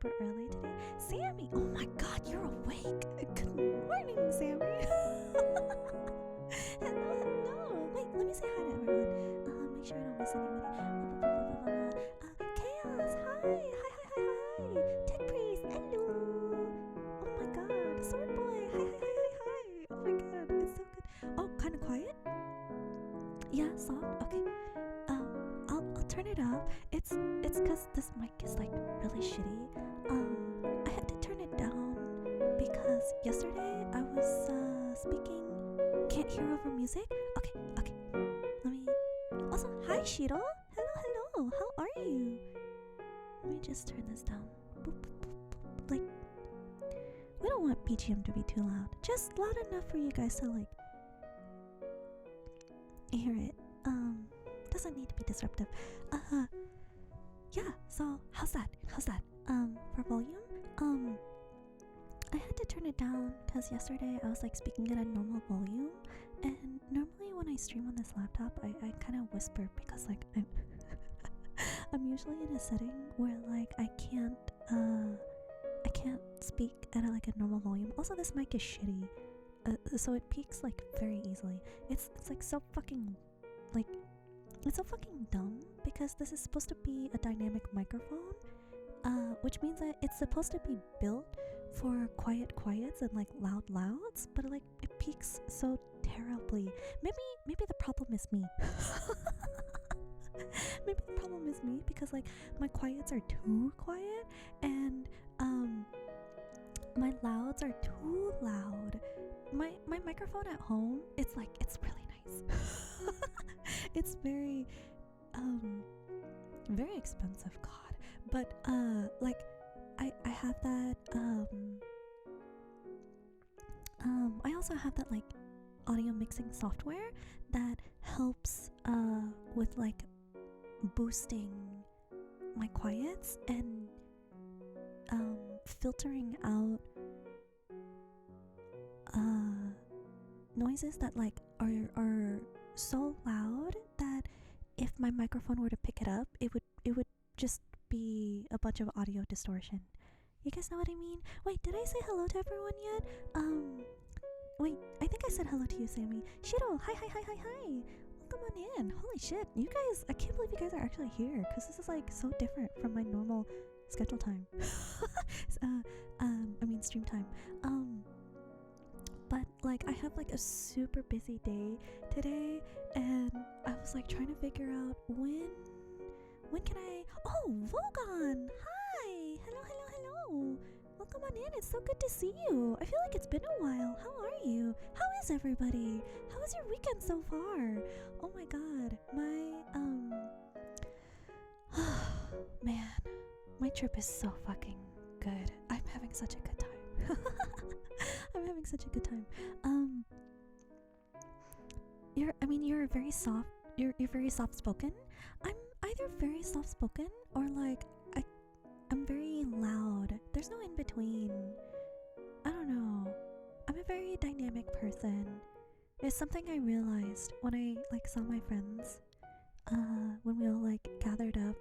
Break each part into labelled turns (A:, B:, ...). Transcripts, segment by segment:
A: super early today. Sammy! Oh my god, you're awake! Good morning, Sammy! Hello! Wait, let me say hi to everyone. Make sure I don't miss anybody. Chaos! Hi! Tech Priest! Hello! Oh my god, Sword Boy! Hi! Oh my god, it's so good. Oh, kinda quiet? Yeah, soft? Okay. I'll turn it up. It's cause this mic is like really shitty. I had to turn it down because yesterday I was speaking. Can't hear over music. Okay. Let me. Also, hi Shiro. Hello. How are you? Let me just turn this down. Boop, boop, boop. Like, we don't want BGM to be too loud. Just loud enough for you guys to like hear it. Doesn't need to be disruptive. Yeah, so how's that? For volume? I had to turn it down because yesterday I was like speaking at a normal volume, and normally when I stream on this laptop I kind of whisper because like I'm usually in a setting where like I can't speak at like a normal volume. Also, this mic is shitty, so it peaks like very easily. It's like so fucking like it's so fucking dumb because this is supposed to be a dynamic microphone, which means that it's supposed to be built for quiets and like louds, but like it peaks so terribly. Maybe the problem is me. Maybe the problem is me because like my quiets are too quiet and my louds are too loud. My microphone at home, it's really nice. It's very very expensive, god. But like I have that I also have that like audio mixing software that helps with like boosting my quiets and filtering out noises that like are so loud that if my microphone were to pick it up, it would just be a bunch of audio distortion. You guys know what I mean? Wait, did I say hello to everyone yet? Wait, I think I said hello to you, Sammy. Shiro, hi. Welcome on in. Holy shit, you guys, I can't believe you guys are actually here because this is like so different from my normal schedule time. I mean stream time. But like I have like a super busy day today, and I was like trying to figure out when can I. Oh, Vogon! Hi! Hello! Welcome on in. It's so good to see you. I feel like it's been a while. How are you? How is everybody? How was your weekend so far? Oh my god, man, my trip is so fucking good. I'm having such a good time. I'm having such a good time. You're very soft. You're very soft spoken. I'm either very soft spoken or like I'm very loud. There's no in between. I don't know. I'm a very dynamic person. It's something I realized when I like saw my friends. When we all like gathered up.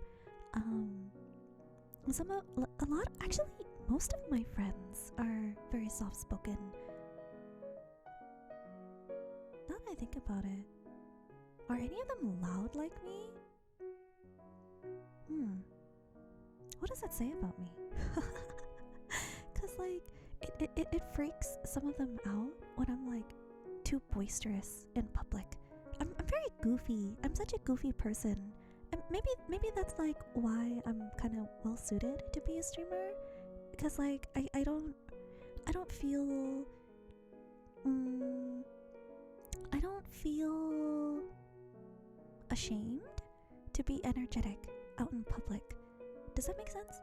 A: Actually, most of my friends are very soft spoken. Now that I think about it, are any of them loud like me? What does that say about me? Cause like it freaks some of them out when I'm like too boisterous in public. I'm very goofy. I'm such a goofy person. And maybe that's like why I'm kind of well suited to be a streamer. Because like I don't feel I don't feel ashamed to be energetic out in public. Does that make sense?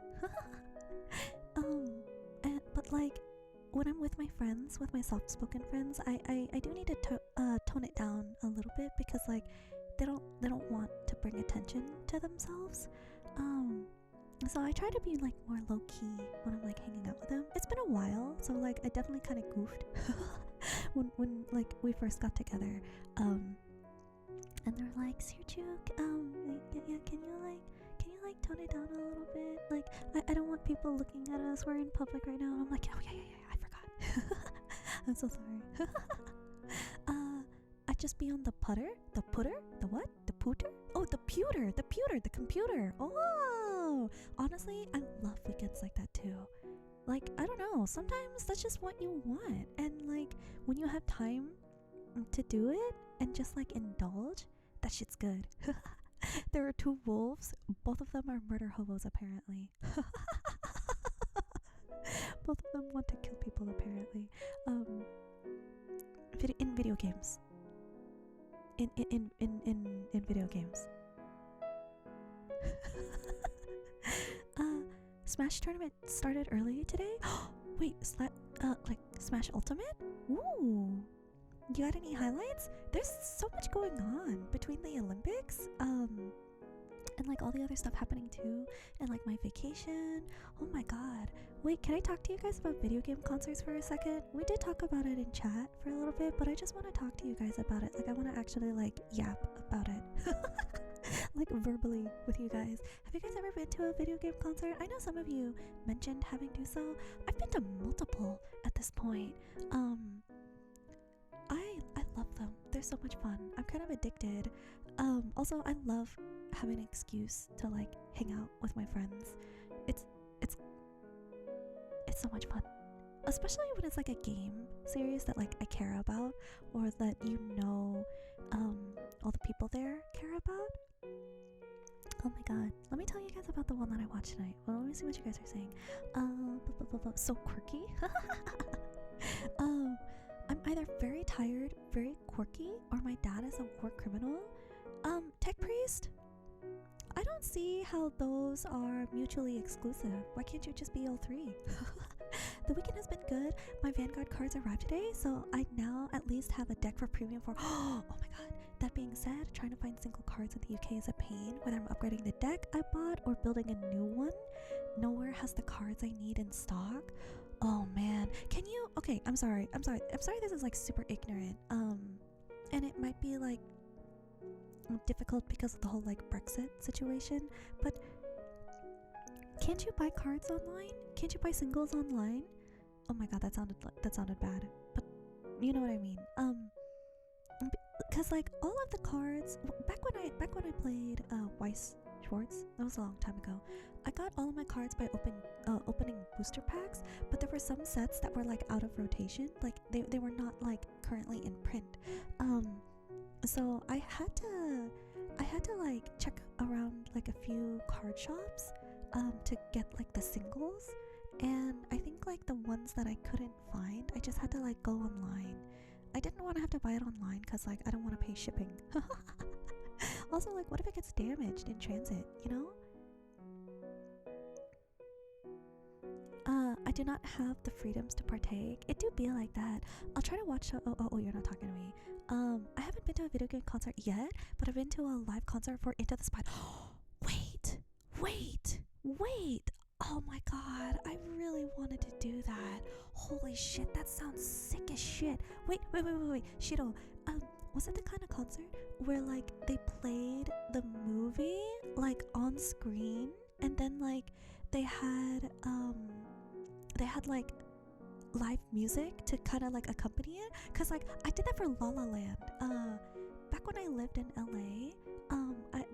A: But like when I'm with my friends, with my soft-spoken friends, I do need to tone it down a little bit because like they don't want to bring attention to themselves. So I try to be like more low-key when I'm like hanging out with them. It's been a while, so like I definitely kind of goofed when like we first got together. And they're like, Sirchuk, yeah, can you like tone it down a little bit? Like, I don't want people looking at us. We're in public right now. And I'm like, oh yeah, I forgot. I'm so sorry. I'd just be on the putter, the putter, the what? The pooter? Oh, the pewter, the computer. Oh, honestly, I love weekends like that too. Like, I don't know, sometimes that's just what you want. And like, when you have time to do it and just like indulge, that shit's good. There are two wolves. Both of them are murder hobos, apparently. Both of them want to kill people, apparently. In video games. In video games. Smash tournament started early today. Wait, like Smash Ultimate? Ooh. You got any highlights? There's so much going on between the Olympics, and like all the other stuff happening too, and like my vacation. Oh my god. Wait, can I talk to you guys about video game concerts for a second? We did talk about it in chat for a little bit, but I just want to talk to you guys about it. Like, I want to actually like yap about it. Like verbally with you guys. Have you guys ever been to a video game concert? I know some of you mentioned having to, so I've been to multiple at this point. I love them. They're so much fun. I'm kind of addicted. Also, I love having an excuse to like hang out with my friends. It's so much fun, especially when it's like a game series that like I care about, or that all the people there care about. Oh my god, let me tell you guys about the one that I watched tonight. Well, let me see what you guys are saying. So quirky. I'm either very tired, very quirky, or my dad is a war criminal. Tech priest? I don't see how those are mutually exclusive. Why can't you just be all three? The weekend has been good. My Vanguard cards arrived today, so I now at least have a deck for premium for. Oh my god. That being said, trying to find single cards in the UK is a pain, whether I'm upgrading the deck I bought or building a new one. Nowhere has the cards I need in stock. Oh man. Can you? Okay, I'm sorry this is like super ignorant. And it might be like difficult because of the whole like Brexit situation, but can't you buy cards online? Can't you buy singles online? Oh my god, that sounded bad, but you know what I mean. Because like all of the cards back when I played Weiss Schwartz, that was a long time ago, I got all of my cards by opening booster packs, but there were some sets that were like out of rotation, like they were not like currently in print. So I had to like check around like a few card shops to get like the singles, and I think like the ones that I couldn't find, I just had to like go online. I didn't want to have to buy it online because like I don't want to pay shipping. Also, like, what if it gets damaged in transit, you know? I do not have the freedoms to partake. It do be like that. I'll try to watch. Oh, you're not talking to me. I haven't been to a video game concert yet, but I've been to a live concert for Into the Spine. Wait. Oh my god, I really wanted to do that. Holy shit, that sounds sick as shit. Wait. Shiro, was it the kind of concert where like they played the movie like on screen, and then like they had like live music to kind of like accompany it? Cause like I did that for La La Land. Back when I lived in LA,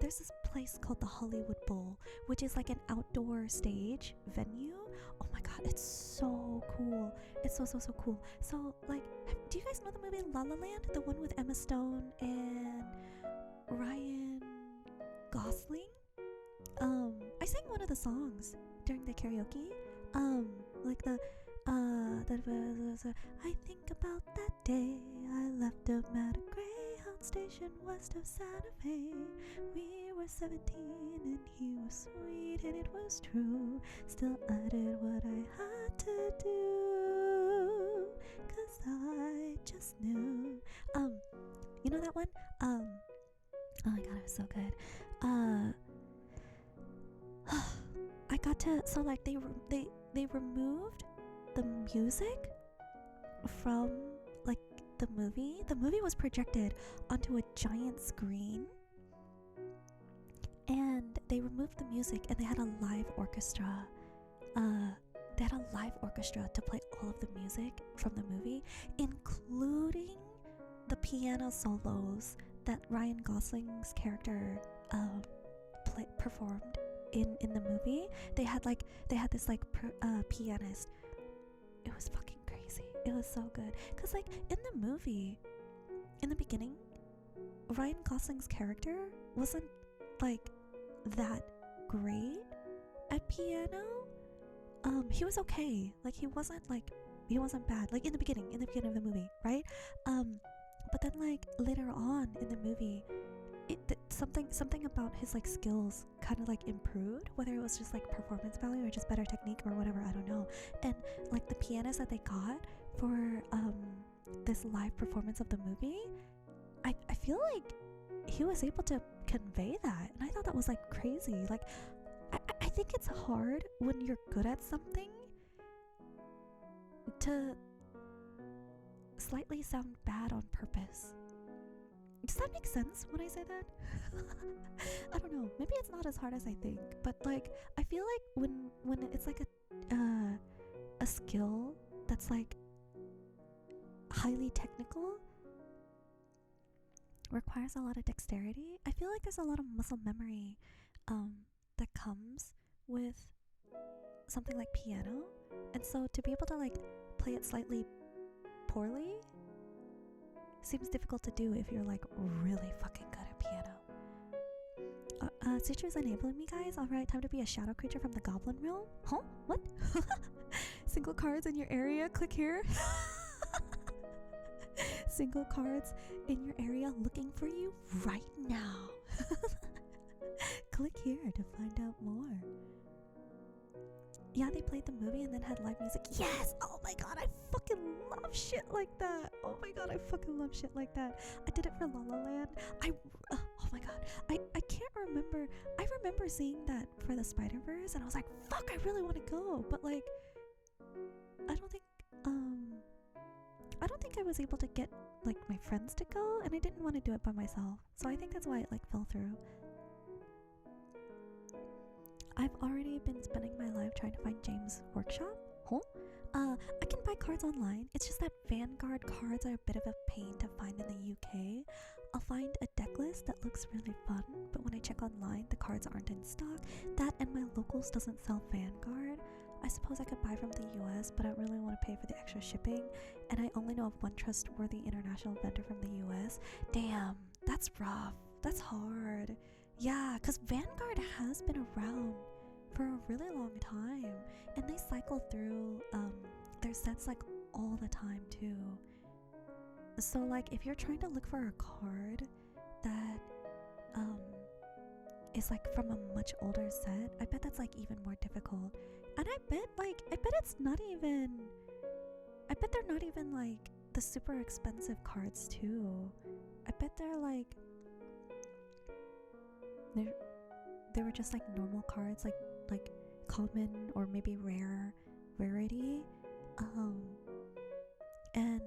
A: there's this place called the Hollywood Bowl, which is like an outdoor stage venue. Oh my god, it's so cool. It's so cool. So like, do you guys know the movie La La Land? The one with Emma Stone and Ryan Gosling? I sang one of the songs during the karaoke. Like I think about that day I left him at a Greyhound station west of Santa Fe. We were 17 and he was sweet and it was true. Still I did what I had to do, 'cause I just knew. You know that one? Oh my god, it was so good. I got to, so like they removed the music from like the movie. The movie was projected onto a giant screen, and they removed the music and they had a live orchestra. They had a live orchestra to play all of the music from the movie, including the piano solos that Ryan Gosling's character performed in the movie. They had this pianist. It was fucking crazy. It was so good. Cause like in the movie, in the beginning, Ryan Gosling's character wasn't like that great at piano. He was okay. Like he wasn't bad. Like in the beginning of the movie, right? But then like later on in the movie, something about his like skills kind of like improved, whether it was just like performance value or just better technique or whatever, I don't know. And like the pianist that they got for this live performance of the movie, I feel like he was able to convey that, and I thought that was like crazy. Like I think it's hard when you're good at something to slightly sound bad on purpose. Does that make sense when I say that? I don't know. Maybe it's not as hard as I think, but like I feel like when it's like a skill that's like highly technical, requires a lot of dexterity. I feel like there's a lot of muscle memory that comes with something like piano, and so to be able to like play it slightly poorly seems difficult to do if you're like really fucking good at piano. Suture's enabling me, guys. Alright, time to be a shadow creature from the goblin realm. Huh? What? Single cards in your area, click here. Single cards in your area looking for you right now. Click here to find out more. Yeah, they played the movie and then had live music. Yes! Oh my god, I fucking love shit like that. Oh my god, I fucking love shit like that. I did it for La La Land. Oh my god, I can't remember. I remember seeing that for the Spider-Verse and I was like, fuck, I really want to go. But like, I don't think I was able to get like my friends to go, and I didn't want to do it by myself. So I think that's why it like fell through. I've already been spending my life trying to find James' workshop. Huh? I can buy cards online. It's just that Vanguard cards are a bit of a pain to find in the UK. I'll find a deck list that looks really fun, but when I check online, the cards aren't in stock. That and my locals doesn't sell Vanguard. I suppose I could buy from the US, but I don't really want to pay for the extra shipping, and I only know of one trustworthy international vendor from the US. Damn, that's rough. That's hard. Yeah, because Vanguard has been around for a really long time, and they cycle through their sets like all the time too. So like if you're trying to look for a card that is like from a much older set, I bet that's like even more difficult. And I bet they're not even like the super expensive cards too. I bet they're like they were just like normal cards, like common or maybe rarity, and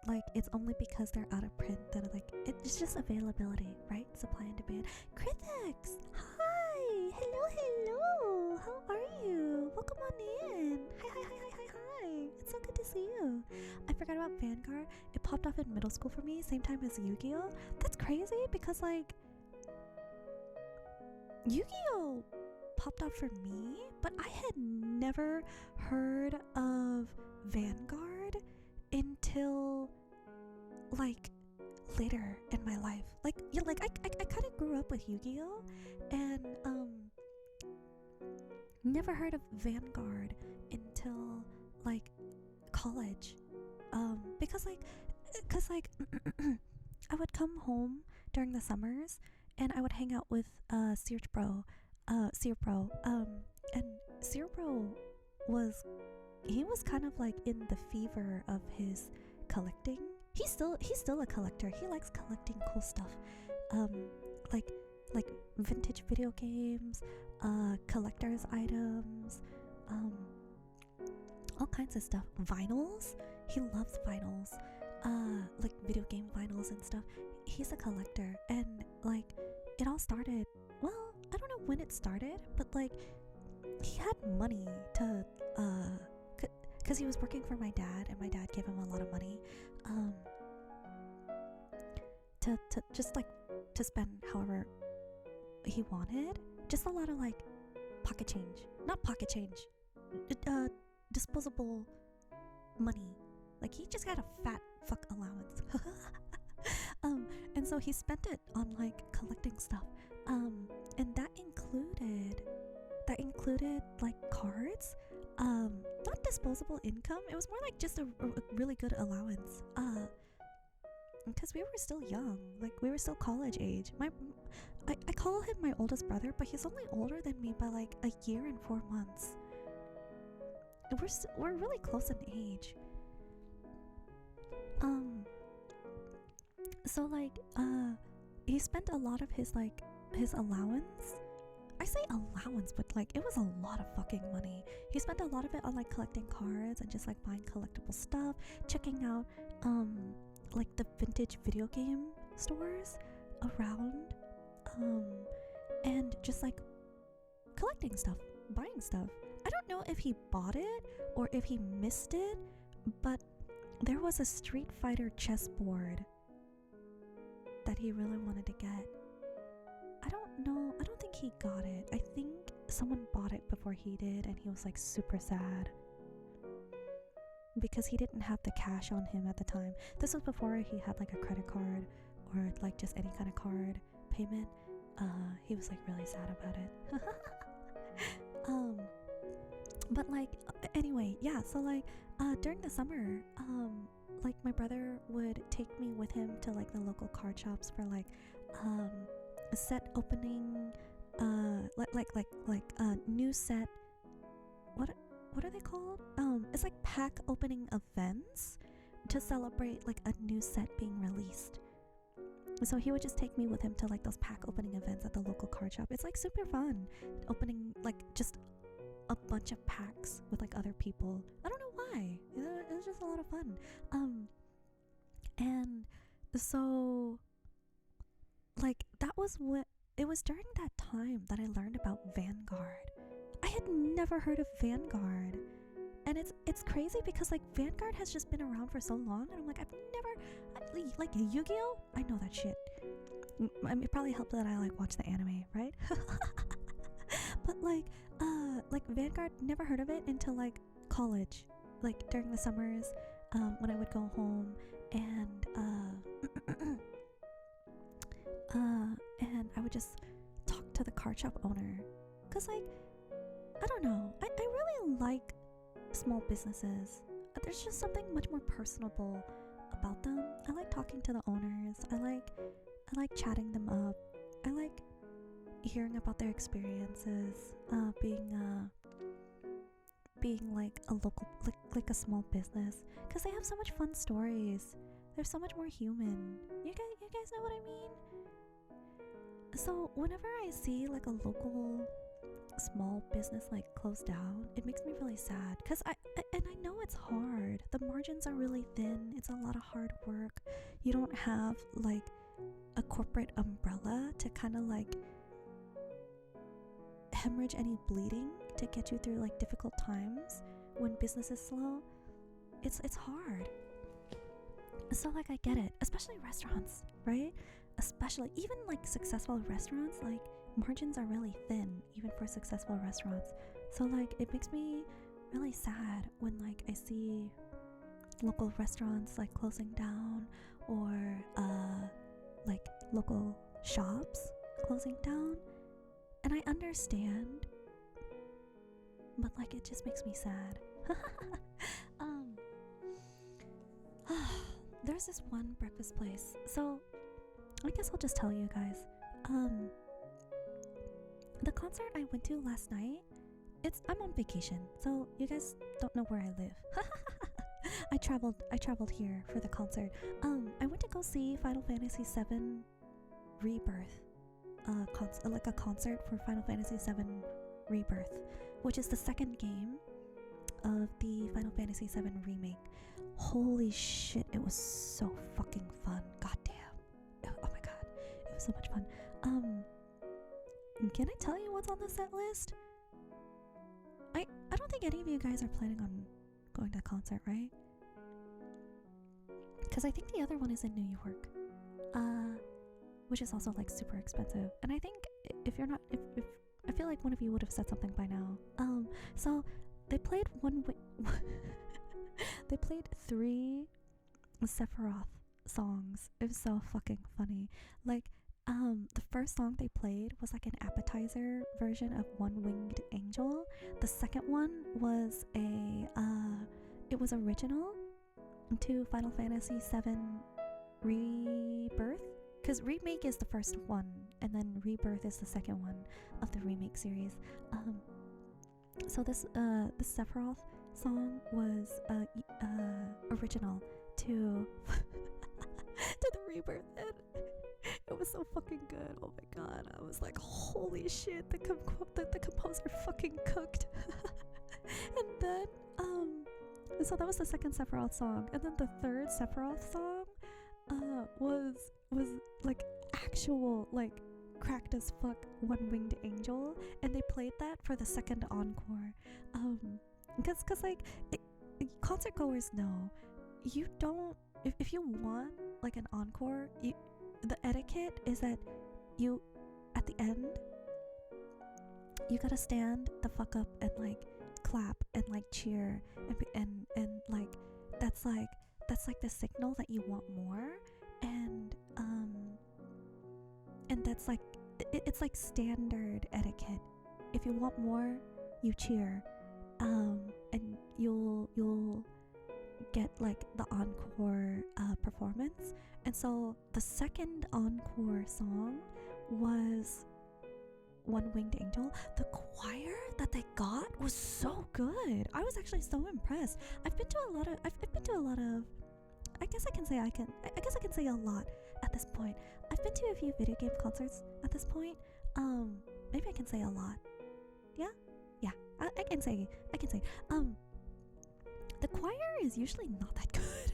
A: like it's only because they're out of print that it's just availability, right? Supply and demand. Critics, hi, hello, how are you? Welcome on in. Hi. It's so good to see you. I forgot about Vanguard. It popped off in middle school for me, same time as Yu-Gi-Oh. That's crazy because like Yu-Gi-Oh popped off for me, but I had never heard of Vanguard until like later in my life. Like yeah, like I kind of grew up with Yu-Gi-Oh and never heard of Vanguard until like college. Because I would come home during the summers and I would hang out with Sear Bro, and Sear Bro was kind of like in the fever of his collecting. He's still a collector. He likes collecting cool stuff, like vintage video games, collector's items, all kinds of stuff. Vinyls. He loves vinyls, like video game vinyls and stuff. He's a collector, and like it all started well, I don't know when it started, but like he had money to because he was working for my dad, and my dad gave him a lot of money to just like to spend however he wanted. Just a lot of like pocket change, not pocket change, disposable money. Like he just got a fat fuck allowance. And so he spent it on like collecting stuff, and that included like cards, not disposable income. It was more like just a really good allowance, because we were still young, like we were still college age. I call him my oldest brother, but he's only older than me by like a year and 4 months. We're really close in age. So like he spent a lot of his allowance. I say allowance, but like it was a lot of fucking money. He spent a lot of it on like collecting cards and just like buying collectible stuff, checking out like the vintage video game stores around, and just like collecting stuff, buying stuff. I don't know if he bought it or if he missed it, but there was a Street Fighter chessboard that he really wanted to get. I don't know. I don't think he got it. I think someone bought it before he did, and he was like super sad because he didn't have the cash on him at the time. This was before he had like a credit card or like just any kind of card payment. He was like really sad about it. But like anyway, yeah, so like during the summer, like my brother would take me with him to like the local card shops for like set opening, like new set, what are they called? It's like pack opening events to celebrate like a new set being released. So he would just take me with him to like those pack opening events at the local card shop. It's like super fun opening like just a bunch of packs with like other people. I don't know why. It was just a lot of fun. And so like that was what it was during that time that I learned about Vanguard. I had never heard of Vanguard. And it's crazy because like Vanguard has just been around for so long, and I'm like, like Yu-Gi-Oh! I know that shit. I mean, it probably helped that I like watch the anime, right? But like Vanguard, never heard of it until like college, like during the summers, when I would go home and and I would just talk to the card shop owner, cause like I don't know, I really like small businesses. There's just something much more personable about them. I like talking to the owners. I like chatting them up. I like hearing about their experiences, being like a local, like a small business, because they have so much fun stories. They're so much more human. You guys know what I mean? So whenever I see like a local small business like close down, it makes me really sad, because I know it's hard. The margins are really thin. It's a lot of hard work. You don't have like a corporate umbrella to kind of like hemorrhage any bleeding to get you through like difficult times when business is slow. It's hard. So like I get it, especially restaurants, right? Especially even like successful restaurants, like margins are really thin even for successful restaurants. So like it makes me really sad when like I see local restaurants like closing down, or like local shops closing down. And I understand, but like it just makes me sad. There's this one breakfast place. So I guess I'll just tell you guys. The concert I went to last night, I'm on vacation, so you guys don't know where I live. I traveled here for the concert. I went to go see Final Fantasy VII Rebirth. Like a concert for Final Fantasy VII Rebirth, which is the second game of the Final Fantasy VII remake. Holy shit, it was so fucking fun. God damn. Oh my god, it was so much fun. Can I tell you what's on the set list? I don't think any of you guys are planning on going to the concert, right? Because I think the other one is in New York, which is also like super expensive. And I think if you're not, if I feel like one of you would have said something by now. So they played they played 3 Sephiroth songs. It was so fucking funny. Like, the first song they played was like an appetizer version of One Winged Angel. The second one was it was original to Final Fantasy VII Rebirth, because Remake is the first one and then Rebirth is the second one of the remake series. So this Sephiroth song was original to to the Rebirth, and it was so fucking good. Oh my god, I was like, holy shit, the composer fucking cooked. And then so that was the second Sephiroth song, and then the third Sephiroth song was like actual like cracked as fuck One Winged Angel, and they played that for the second encore. Because like concert goers know, you don't, if you want like an encore, the etiquette is that you, at the end, you gotta stand the fuck up and like clap and like cheer and like that's like the signal that you want more, and that's like it's like standard etiquette. If you want more, you cheer, and you'll get like the encore performance. And so the second encore song was One Winged Angel. The choir that they got was so good. I was actually so impressed. I've been to a lot of I guess I can say a lot at this point. I've been to a few video game concerts at this point. Maybe I can say a lot. Yeah, I can say. The choir is usually not that good.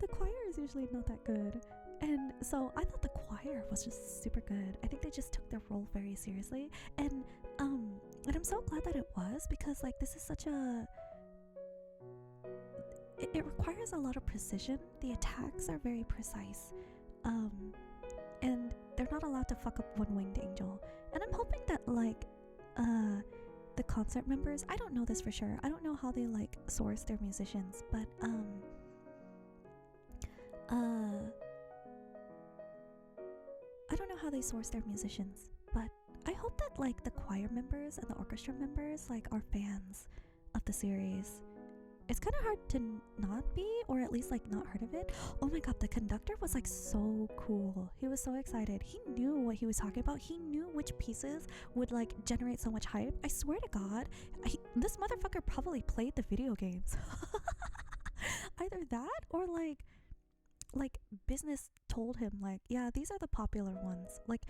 A: the choir is usually not that good, and so I thought the choir was just super good. I think they just took their role very seriously, and I'm so glad that it was, because like this is such a. It requires a lot of precision. The attacks are very precise, and they're not allowed to fuck up One Winged Angel. And I'm hoping that like the concert members, I don't know this for sure, I don't know how they like source their musicians, but I don't know how they source their musicians, but I hope that like the choir members and the orchestra members like are fans of the series. It's kind of hard to not be, or at least like not heard of it. Oh my god, the conductor was like so cool. He was so excited. He knew what he was talking about. He knew which pieces would like generate so much hype. I swear to god, this motherfucker probably played the video games. Either that or like business told him like, yeah, these are the popular ones. Like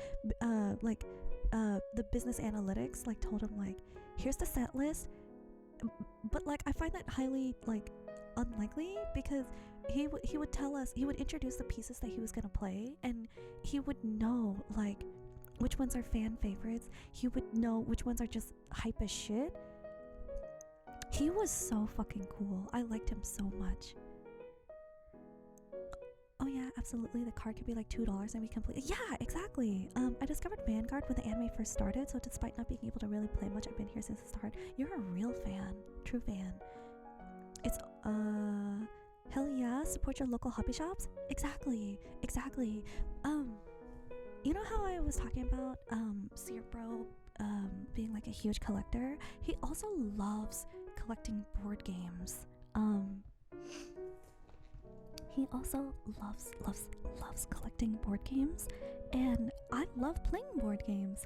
A: the business analytics like told him like, here's the set list. But like I find that highly like unlikely, because he would tell us, he would introduce the pieces that he was gonna play, and he would know like which ones are fan favorites. He would know which ones are just hype as shit. He was so fucking cool. I liked him so much. Oh yeah, absolutely. The card could be like $2 and we complete. Yeah, exactly. I discovered Vanguard when the anime first started, so despite not being able to really play much, I've been here since the start. You're a real fan, true fan. It's hell yeah, support your local hobby shops. Exactly. You know how I was talking about Seer Bro being like a huge collector? He also loves collecting board games. He also loves collecting board games, and I love playing board games.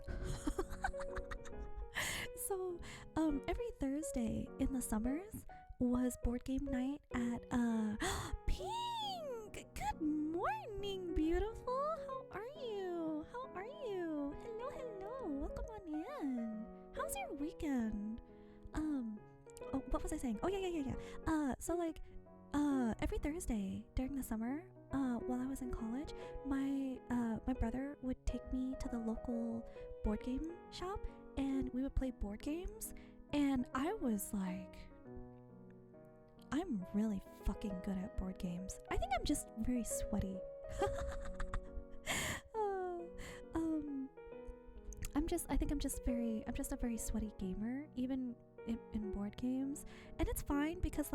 A: So every Thursday in the summers was board game night at Pink. Good morning, beautiful. How are you? Hello. Welcome on in. How's your weekend? What was I saying? Oh yeah. So like every Thursday during the summer, while I was in college, my brother would take me to the local board game shop, and we would play board games. And I was like, I'm really fucking good at board games. I think I'm just very sweaty. I'm just a very sweaty gamer, even in board games. And it's fine because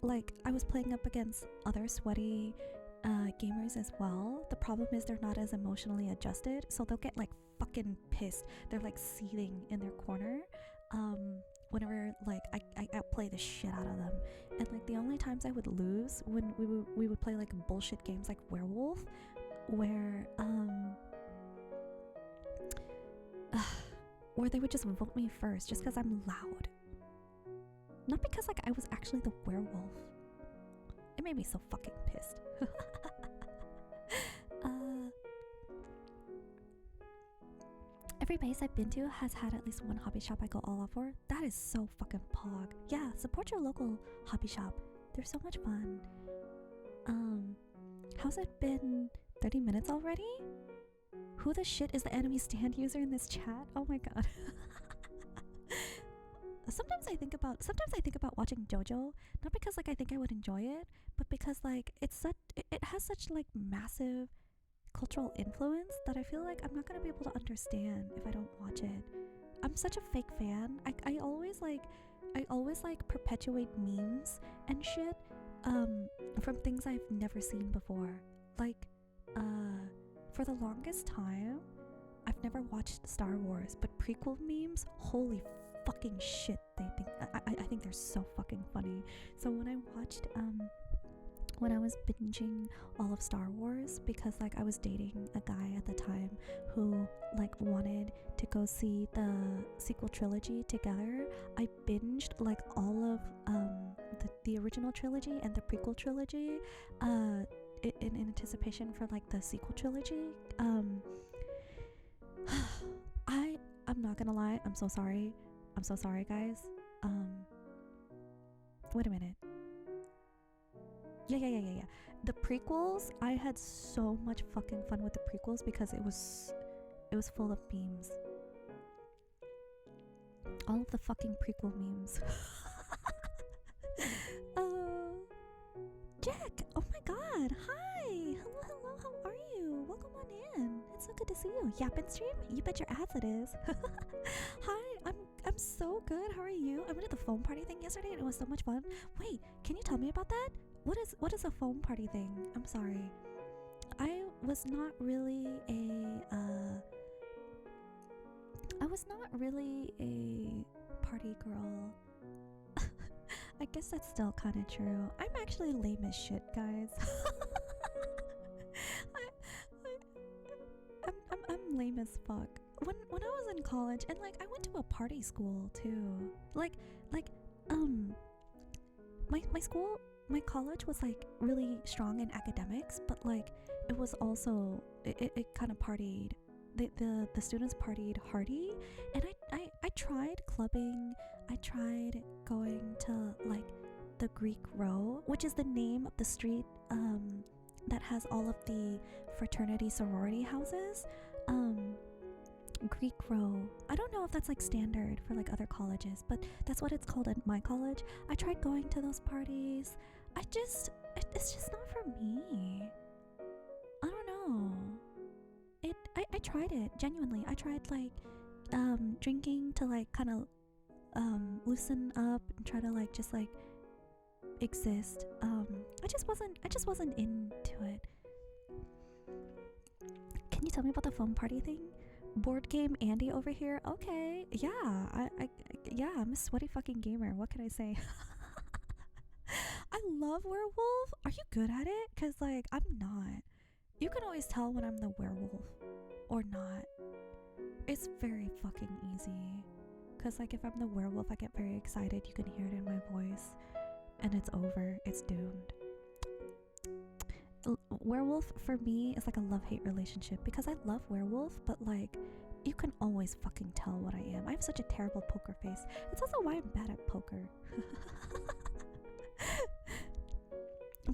A: like I was playing up against other sweaty gamers as well. The problem is they're not as emotionally adjusted, so they'll get like fucking pissed. They're like seething in their corner whenever like I outplay the shit out of them. And like the only times I would lose when we would play like bullshit games like Werewolf, where they would just vote me first just because I'm loud, not because like I was actually the werewolf. It made me so fucking pissed. Every base I've been to has had at least one hobby shop I go all out for. That is so fucking pog. Yeah, support your local hobby shop. They're so much fun. How's it been 30 minutes already? Who the shit is the enemy stand user in this chat? Oh my god. Sometimes I think about watching JoJo, not because like I think I would enjoy it, but because like it has such like massive cultural influence that I feel like I'm not gonna be able to understand if I don't watch it. I'm such a fake fan. I always perpetuate memes and shit from things I've never seen before. Like for the longest time I've never watched Star Wars, but prequel memes, holy fucking shit, I think they're so fucking funny. So when I watched when I was binging all of Star Wars, because like I was dating a guy at the time who like wanted to go see the sequel trilogy together, I binged like all of the original trilogy and the prequel trilogy in anticipation for like the sequel trilogy. I'm not gonna lie, I'm so sorry guys. Wait a minute. Yeah. The prequels, I had so much fucking fun with the prequels because it was full of memes. All of the fucking prequel memes. Jack! Oh my god! Hi! Hello, how are you? Welcome on in. It's so good to see you. Yapping stream? You bet your ass it is. Hi, I'm so good. How are you? I went to the foam party thing yesterday and it was so much fun. Wait, can you tell me about that? What is a foam party thing? I'm sorry. I was not really a party girl. I guess that's still kind of true. I'm actually lame as shit, guys. I'm lame as fuck. When I was in college, and like I went to a party school too. My college was like really strong in academics, but like it was also it kind of partied. The students partied hardy, and I tried clubbing. I tried going to like the Greek Row, which is the name of the street that has all of the fraternity sorority houses. Greek Row. I don't know if that's like standard for like other colleges, but that's what it's called at my college. I tried going to those parties. It's just not for me. I don't know. I tried it genuinely. I tried like drinking to like kind of loosen up and try to like just like exist. I just wasn't into it. Can you tell me about the foam party thing? Board game Andy over here. Okay, yeah, I'm a sweaty fucking gamer. What can I say? I love Werewolf. Are you good at it? Cause like I'm not. You can always tell when I'm the werewolf or not. It's very fucking easy. Cause like if I'm the werewolf, I get very excited. You can hear it in my voice, and it's over. It's doomed. Werewolf for me is like a love-hate relationship because I love werewolf, but like you can always fucking tell what I am. I have such a terrible poker face. It's also why I'm bad at poker.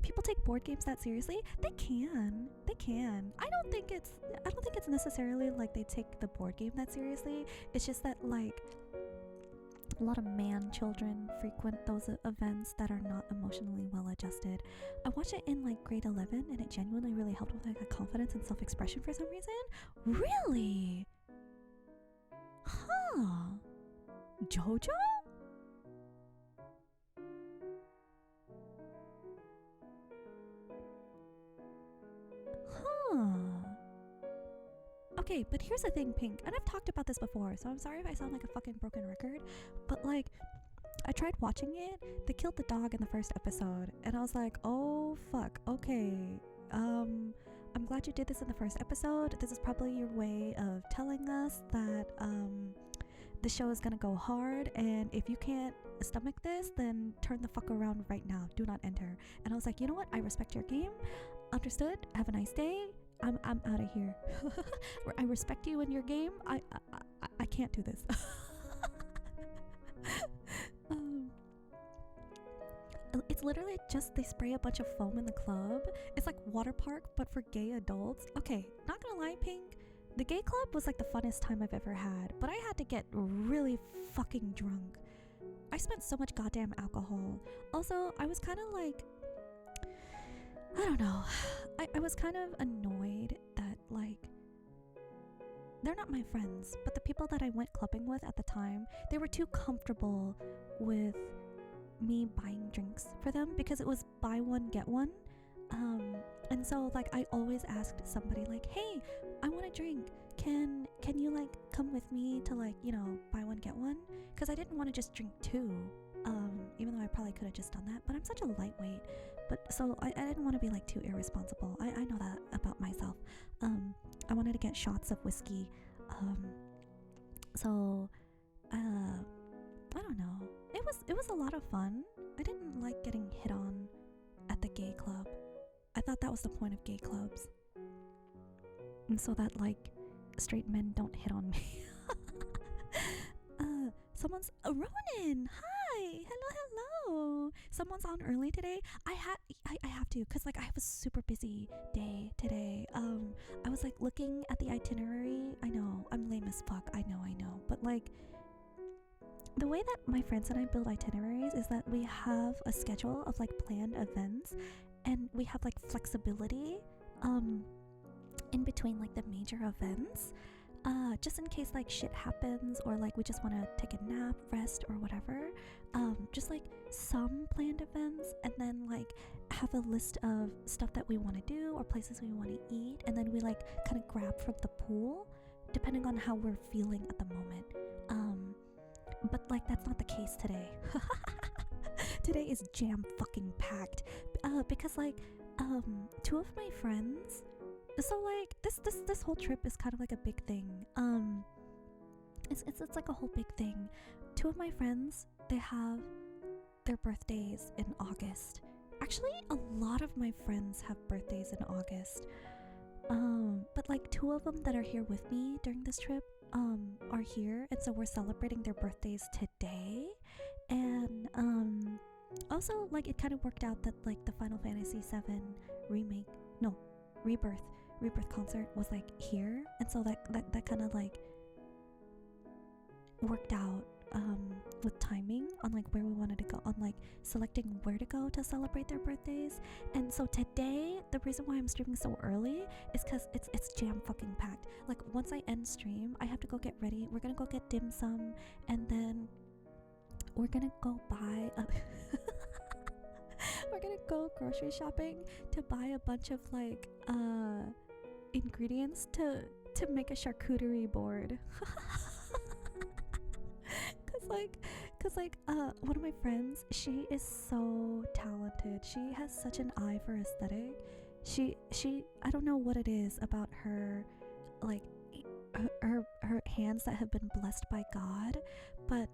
A: people take board games that seriously. They can. I don't think it's necessarily like they take the board game that seriously. It's just that like a lot of man children frequent those events that are not emotionally well adjusted. I watched it in like grade 11 and it genuinely really helped with like confidence and self-expression for some reason. Really? Huh. JoJo? Okay, but here's the thing, Pink, and I've talked about this before, so I'm sorry if I sound like a fucking broken record, but like, I tried watching it, they killed the dog in the first episode, and I was like, oh fuck, okay, I'm glad you did this in the first episode. This is probably your way of telling us that, the show is gonna go hard, and if you can't stomach this, then turn the fuck around right now, do not enter. And I was like, you know what, I respect your game, understood, have a nice day, I'm out of here. I respect you in your game. I can't do this. It's literally just they spray a bunch of foam in the club. It's like water park but for gay adults. Okay, not gonna lie, Pink, the gay club was like the funnest time I've ever had, but I had to get really fucking drunk. I spent so much goddamn alcohol. Also, I was kind of like, I don't know, I was kind of annoyed that like they're not my friends, but the people that I went clubbing with at the time, they were too comfortable with me buying drinks for them because it was buy one get one. And so like I always asked somebody like, hey, I want a drink, can you like come with me to like, you know, buy one get one, because I didn't want to just drink two, even though I probably could have just done that, but I'm such a lightweight. But so I didn't want to be like too irresponsible. I know that about myself. I wanted to get shots of whiskey. So I don't know. It was a lot of fun. I didn't like getting hit on at the gay club. I thought that was the point of gay clubs. And so that like straight men don't hit on me. Someone's Ronan. Hi. Hello. Someone's on early today. I have to, cuz like I have a super busy day today. I was like looking at the itinerary. I know, I'm lame as fuck. I know. But like the way that my friends and I build itineraries is that we have a schedule of like planned events, and we have like flexibility in between like the major events. Just in case like shit happens, or like we just want to take a nap, rest, or whatever. Just like some planned events, and then like have a list of stuff that we want to do or places we want to eat, and then we like kind of grab from the pool depending on how we're feeling at the moment. But like that's not the case today. Today is jam fucking packed because like two of my friends, so like this whole trip is kind of like a big thing. It's like a whole big thing. Two of my friends, they have their birthdays in August. Actually, a lot of my friends have birthdays in August. But like two of them that are here with me during this trip are here, and so we're celebrating their birthdays today. And also like it kind of worked out that like the Final Fantasy VII rebirth concert was like here, and so that kind of like worked out with timing on like where we wanted to go, on like selecting where to go to celebrate their birthdays. And so today, the reason why I'm streaming so early is because it's jam fucking packed. Like once I end stream, I have to go get ready. We're gonna go get dim sum, and then we're gonna go buy we're gonna go grocery shopping to buy a bunch of like ingredients to make a charcuterie board. Cause one of my friends, she is so talented. She has such an eye for aesthetic. She I don't know what it is about her, like her hands that have been blessed by God, but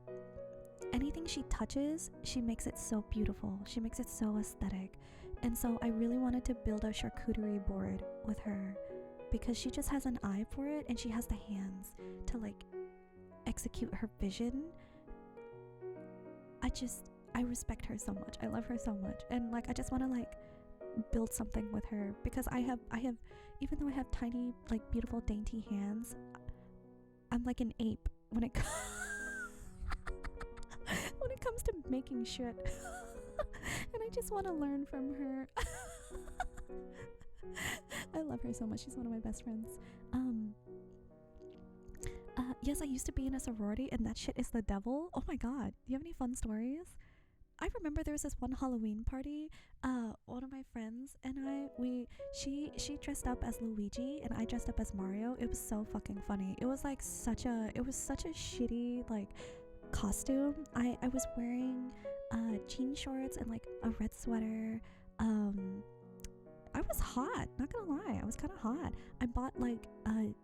A: anything she touches, she makes it so beautiful. She makes it so aesthetic. And so I really wanted to build a charcuterie board with her because she just has an eye for it, and she has the hands to like execute her vision. I respect her so much. I love her so much. And like I just want to like build something with her, because I have even though I have tiny, like, beautiful dainty hands, I'm like an ape when it when it comes to making shit. And I just want to learn from her. I love her so much. She's one of my best friends. Yes, I used to be in a sorority, and that shit is the devil. Oh my god. Do you have any fun stories? I remember there was this one Halloween party. One of my friends and she dressed up as Luigi and I dressed up as Mario. It was so fucking funny. It was such a shitty, like, costume. I was wearing jean shorts and, like, a red sweater. I was hot, not gonna lie. I was kind of hot. I bought, like,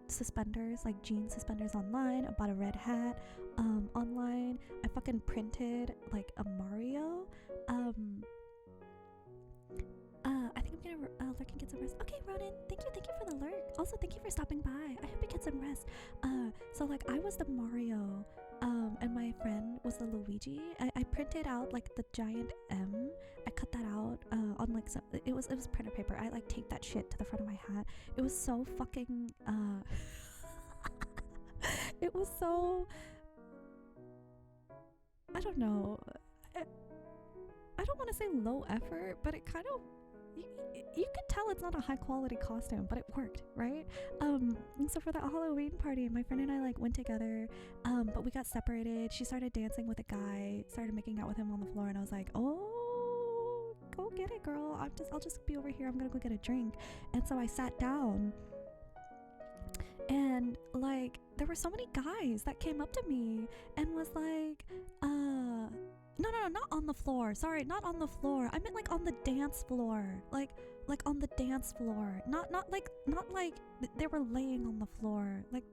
A: suspenders, like jean suspenders online. I bought a red hat online. I fucking printed, like, a Mario. I think I'm gonna lurk and get some rest. Okay, Ronan, thank you for the lurk. Also, thank you for stopping by. I hope you get some rest. So, like, I was the Mario, and my friend was the Luigi. I printed out, like, the giant M. I cut that out on, like, some, it was printer paper. I, like, taped that shit to the front of my hat. It was so fucking it was so, I don't know. I don't want to say low effort, but it kind of, you could tell it's not a high quality costume, but it worked, right? And so for the Halloween party, my friend and I, like, went together, but we got separated. She started dancing with a guy, started making out with him on the floor, and I was like, oh, go get it, girl. I'll just be over here. I'm gonna go get a drink. And so I sat down, and, like, there were so many guys that came up to me and was like, no, not on the floor. Sorry, not on the floor. I meant, like, on the dance floor. Like on the dance floor. Not like they were laying on the floor. Like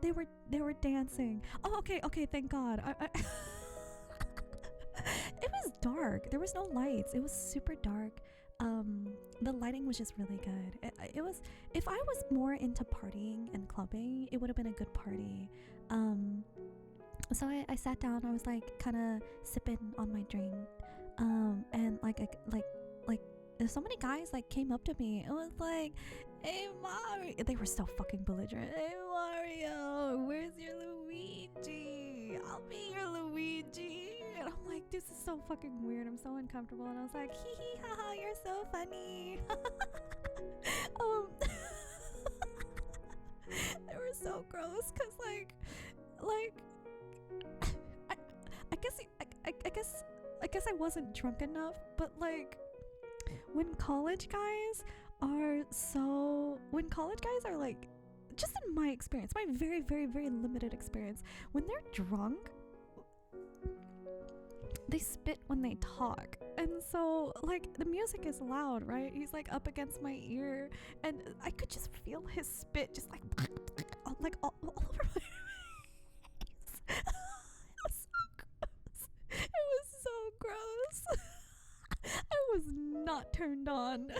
A: they were dancing. Oh, okay, thank God. I It was dark. There was no lights. It was super dark. The lighting was just really good. It was, if I was more into partying and clubbing, it would have been a good party. So I sat down. I was, like, kind of sipping on my drink, and like so many guys, like, came up to me. It was like, hey Mario, they were so fucking belligerent. Hey Mario, where's your Luigi? I'll be your Luigi. And I'm like, this is so fucking weird. I'm so uncomfortable. And I was like, hee hee haha, you're so funny. They were so gross, cause like I guess I wasn't drunk enough, but, like, when college guys are like, just in my experience, my very, very, very limited experience, when they're drunk, they spit when they talk. And so, like, the music is loud, right? He's, like, up against my ear, and I could just feel his spit just, like all over my face. It was so gross. I was not turned on.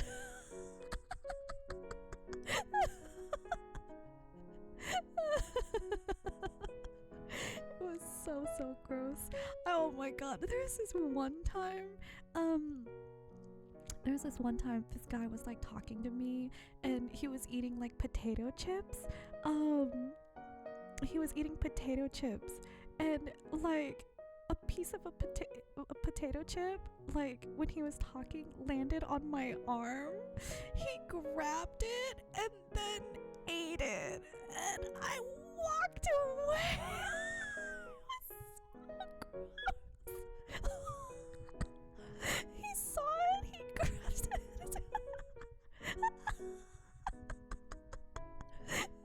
A: It was so gross. Oh my god. There was this one time this guy was, like, talking to me, and he was eating, like, potato chips. He was eating potato chips, and, like, a piece of a potato chip, like, when he was talking, landed on my arm. He grabbed it and then ate it, and I walked away. It was so gross. He saw it, he grabbed it.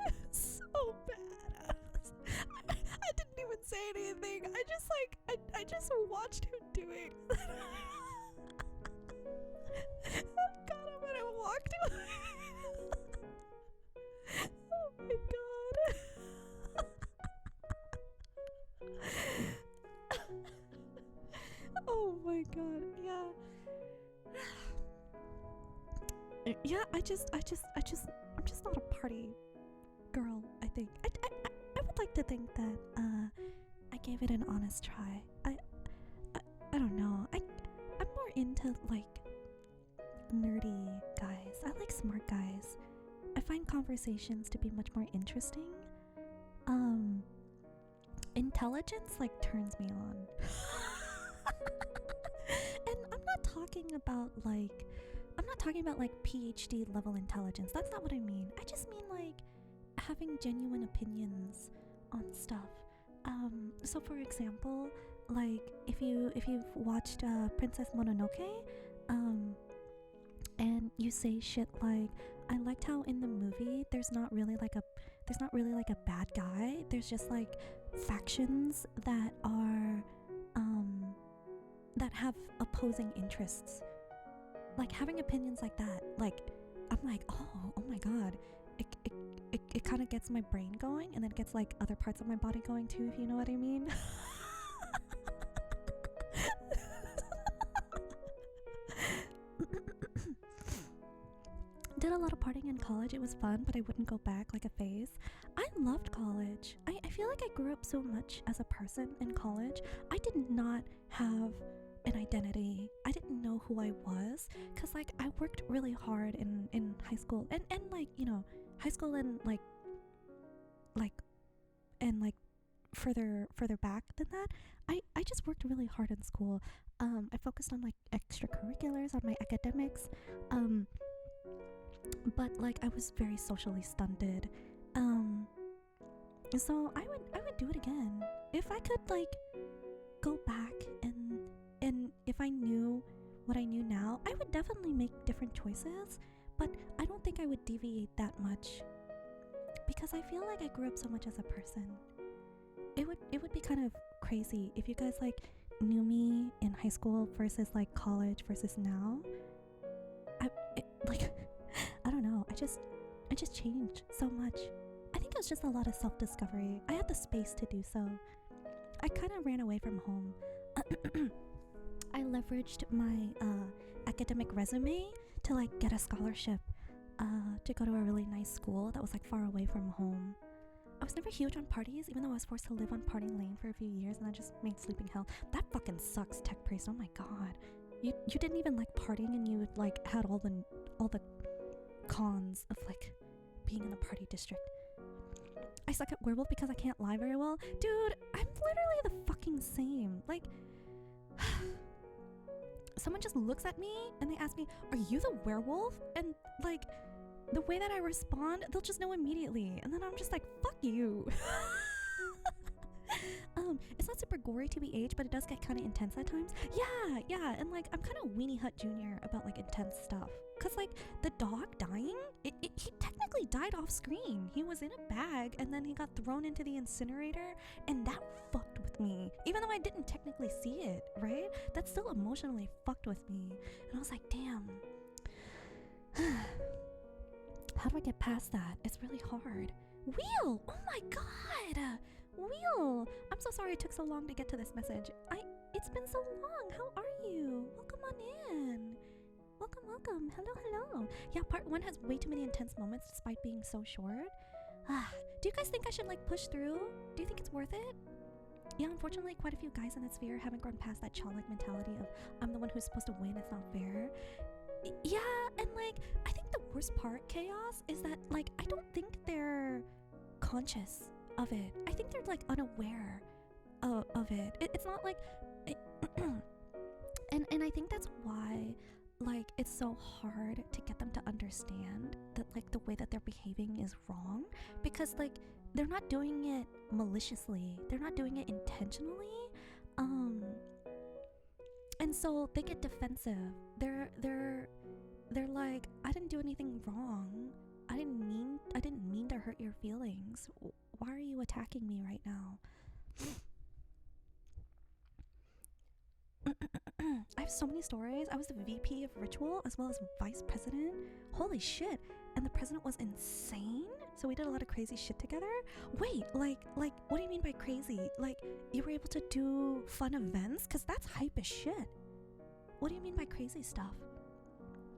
A: It was so bad. I didn't even say anything. I just watched him doing. I got him and I walked away. Oh my god. Oh my god. Yeah, I'm just not a party girl, I think. I would like to think that I gave it an honest try. I don't know. I'm more into, like, nerdy guys. I like smart guys. I find conversations to be much more interesting. Intelligence like turns me on. And I'm not talking about like PhD level intelligence. That's not what I mean. I just mean like having genuine opinions on stuff. So for example, like if you've watched Princess Mononoke, and you say shit like, I liked how in the movie there's not really like a bad guy. There's just like factions that are that have opposing interests. Like having opinions like that, like I'm like, oh my god, it kind of gets my brain going, and then gets like other parts of my body going too, if you know what I mean. Did a lot of partying in college. It was fun, but I wouldn't go back, like a phase. I loved college. I feel like I grew up so much as a person in college. I did not have an identity. I didn't know who I was, because like I worked really hard in high school and like, you know, high school and like further back than that. I just worked really hard in school. I focused on like extracurriculars, on my academics, but like I was very socially stunted. So I would do it again if I could like go back, and if I knew what I knew now, I would definitely make different choices, but I don't think I would deviate that much, because I feel like I grew up so much as a person. It would be kind of crazy if you guys like knew me in high school versus like college versus now. I don't know. I just changed so much. I think it was just a lot of self-discovery. I had the space to do so. I kind of ran away from home. I leveraged my academic resume to like get a scholarship to go to a really nice school that was like far away from home. I was never huge on parties, even though I was forced to live on Party Lane for a few years, and that just made sleeping hell. That fucking sucks, Tech Priest. Oh my god. You didn't even like partying, and you like had all the cons of like being in the party district. I suck at werewolf because I can't lie very well. Dude, I'm literally the fucking same. Like someone just looks at me and they ask me, "Are you the werewolf?" And like the way that I respond, they'll just know immediately. And then I'm just like, fuck you. It's not super gory TBH, but it does get kind of intense at times. Yeah, and like I'm kind of Weenie Hut Jr. about like intense stuff. Cause like the dog dying, he technically died off screen. He was in a bag and then he got thrown into the incinerator, and that fucked with me. Even though I didn't technically see it, right? That still emotionally fucked with me. And I was like, damn. How do I get past that? It's really hard. Wheel! Oh my god! Wheel! I'm so sorry it took so long to get to this message. It's been so long. How are you? Welcome on in. Welcome. Hello. Yeah, part 1 has way too many intense moments despite being so short. Do you guys think I should like push through? Do you think it's worth it? Yeah, unfortunately quite a few guys in that sphere haven't grown past that childlike mentality of I'm the one who's supposed to win, it's not fair. Yeah, and like I think the worst part, Chaos, is that like I don't think they're conscious of it. I think they're like unaware of it. It's not like and I think that's why like it's so hard to get them to understand that like the way that they're behaving is wrong, because like they're not doing it maliciously, they're not doing it intentionally, and so they get defensive. They're like, I didn't do anything wrong, I didn't mean to hurt your feelings, why are you attacking me right now? I have so many stories. I was the VP of Ritual as well as vice president. Holy shit. And the president was insane. So we did a lot of crazy shit together. Wait, like what do you mean by crazy? Like you were able to do fun events? Cause that's hype as shit. What do you mean by crazy stuff?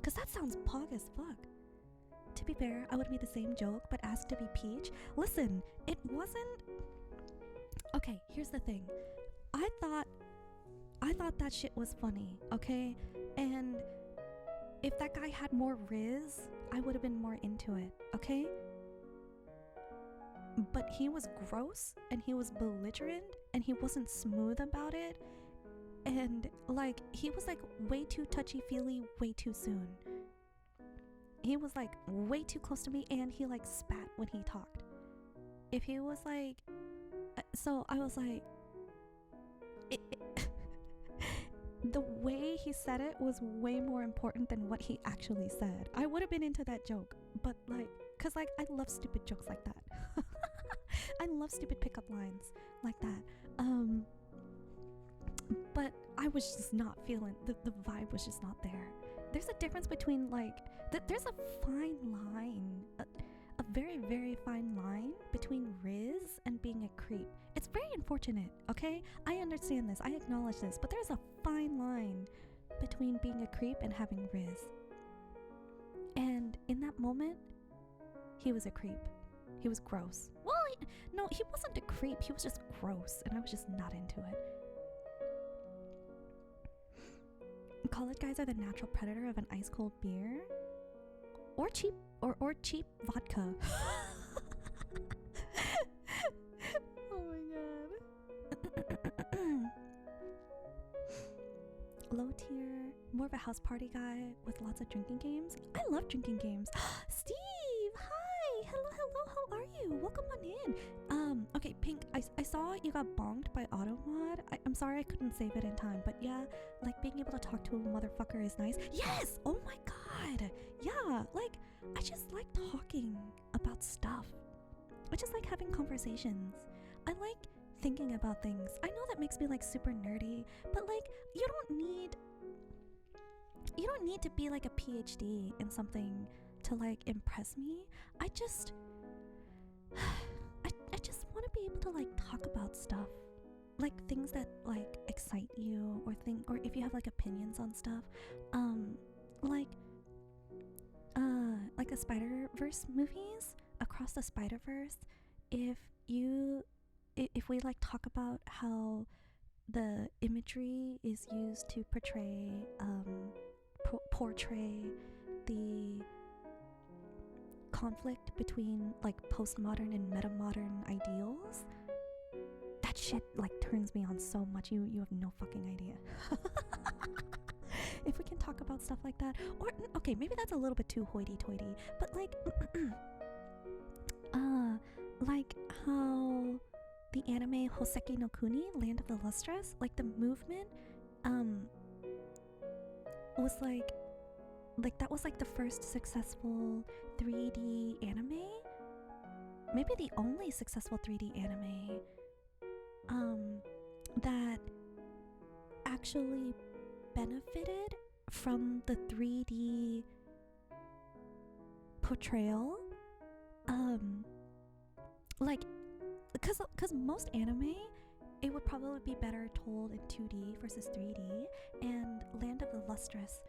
A: Cause that sounds pog as fuck. To be fair, I would have made the same joke but asked to be Peach. Listen, it wasn't... Okay, here's the thing. I thought that shit was funny, okay? And if that guy had more riz, I would have been more into it, okay? But he was gross and he was belligerent and he wasn't smooth about it, and like he was like way too touchy-feely way too soon. He was like way too close to me, and he like spat when he talked. If he was like, so I was like, the way he said it was way more important than what he actually said. I would have been into that joke, but like, cause like I love stupid jokes like that. I love stupid pickup lines like that. But I was just not feeling, the vibe was just not there. There's a difference between like, there's a fine line, a very, very fine line between riz and being a creep. It's very unfortunate, okay? I understand this, I acknowledge this, but there's a fine line between being a creep and having riz. And in that moment, he was a creep. He was gross. Well, no, he wasn't a creep, he was just gross, and I was just not into it. College guys are the natural predator of an ice cold beer or cheap vodka. Oh my god. Low tier, more of a house party guy with lots of drinking games. I love drinking games. Steve, hi, hello, how are you? Welcome on in. Okay, Pink, I saw you got bonged by Automod. I'm sorry I couldn't save it in time, but yeah, like being able to talk to a motherfucker is nice. Yes! Oh my god! Yeah, like, I just like talking about stuff. I just like having conversations. I like thinking about things. I know that makes me like super nerdy, but like, you don't need to be like a PhD in something to like impress me. I just want to be able to like talk about stuff, like things that like excite you, or if you have like opinions on stuff, like the Spider-Verse movies, Across the Spider-Verse. If we like talk about how the imagery is used to portray the conflict between like postmodern and metamodern ideals, that shit like turns me on so much. You have no fucking idea. If we can talk about stuff like that, or okay, maybe that's a little bit too hoity-toity, but like like how the anime Hoseki no Kuni, Land of the Lustrous, like the movement was like that was like the first successful 3D anime, maybe the only successful 3D anime that actually benefited from the 3D portrayal, like because most anime, it would probably be better told in 2D versus 3D, and Land of the Lustrous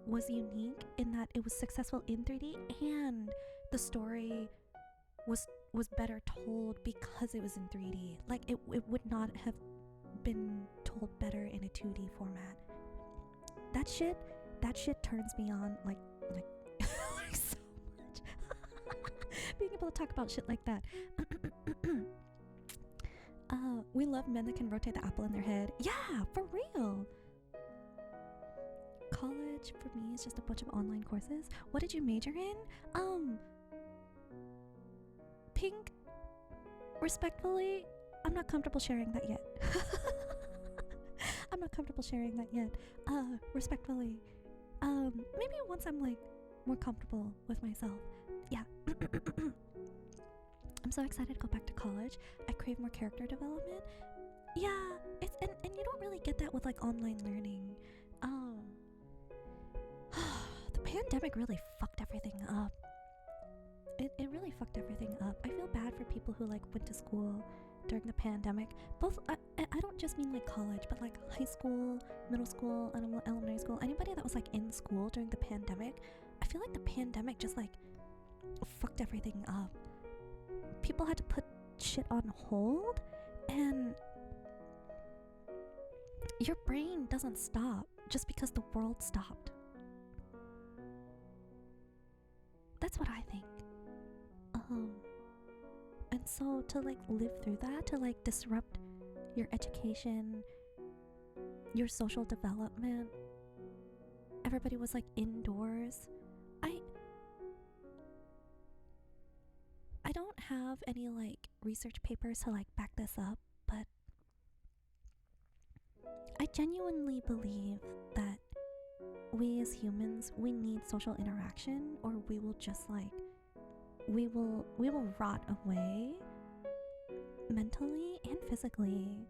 A: was unique in that it was successful in 3D, and the story was better told because it was in 3D. Like it would not have been told better in a 2D format. That shit turns me on like so much. Being able to talk about shit like that. We love men that can rotate the apple in their head. Yeah, for real. College for me is just a bunch of online courses. What did you major in? Pink, respectfully, I'm not comfortable sharing that yet. I'm not comfortable sharing that yet. Respectfully. Maybe once I'm like more comfortable with myself. Yeah. I'm so excited to go back to college. I crave more character development. Yeah, it's and you don't really get that with like online learning. The pandemic really fucked everything up. It really fucked everything up. I feel bad for people who like went to school during the pandemic. Both I don't just mean like college, but like high school, middle school, and elementary school. Anybody that was like in school during the pandemic, I feel like the pandemic just like fucked everything up. People had to put shit on hold, and your brain doesn't stop just because the world stopped. That's what I think. And so to like live through that, to like disrupt your education, your social development, everybody was like indoors. I don't have any like research papers to like back this up, but I genuinely believe that we as humans, we need social interaction, or we will just like we will rot away mentally and physically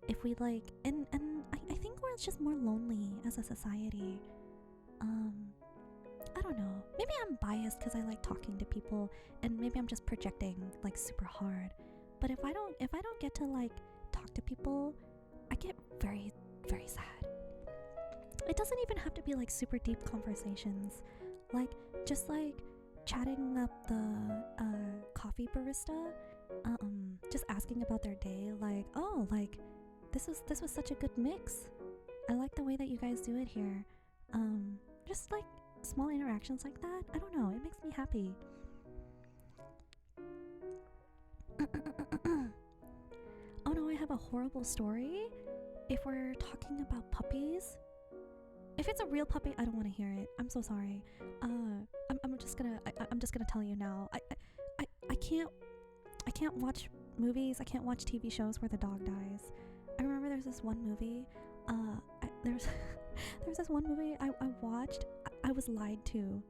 A: if we like, and I think we're just more lonely as a society. I don't know, maybe I'm biased because I like talking to people, and maybe I'm just projecting like super hard, but if I don't get to like talk to people, I get very, very sad. It doesn't even have to be like super deep conversations, like just like chatting up the coffee barista, just asking about their day, like, oh, like this was such a good mix, I like the way that you guys do it here. Just like small interactions like that, I don't know, it makes me happy. Oh no, I have a horrible story. If we're talking about puppies, if it's a real puppy, I don't want to hear it. I'm so sorry. I'm just gonna tell you now. I can't watch movies. I can't watch TV shows where the dog dies. I remember there's this one movie. There's this one movie I watched. I was lied to.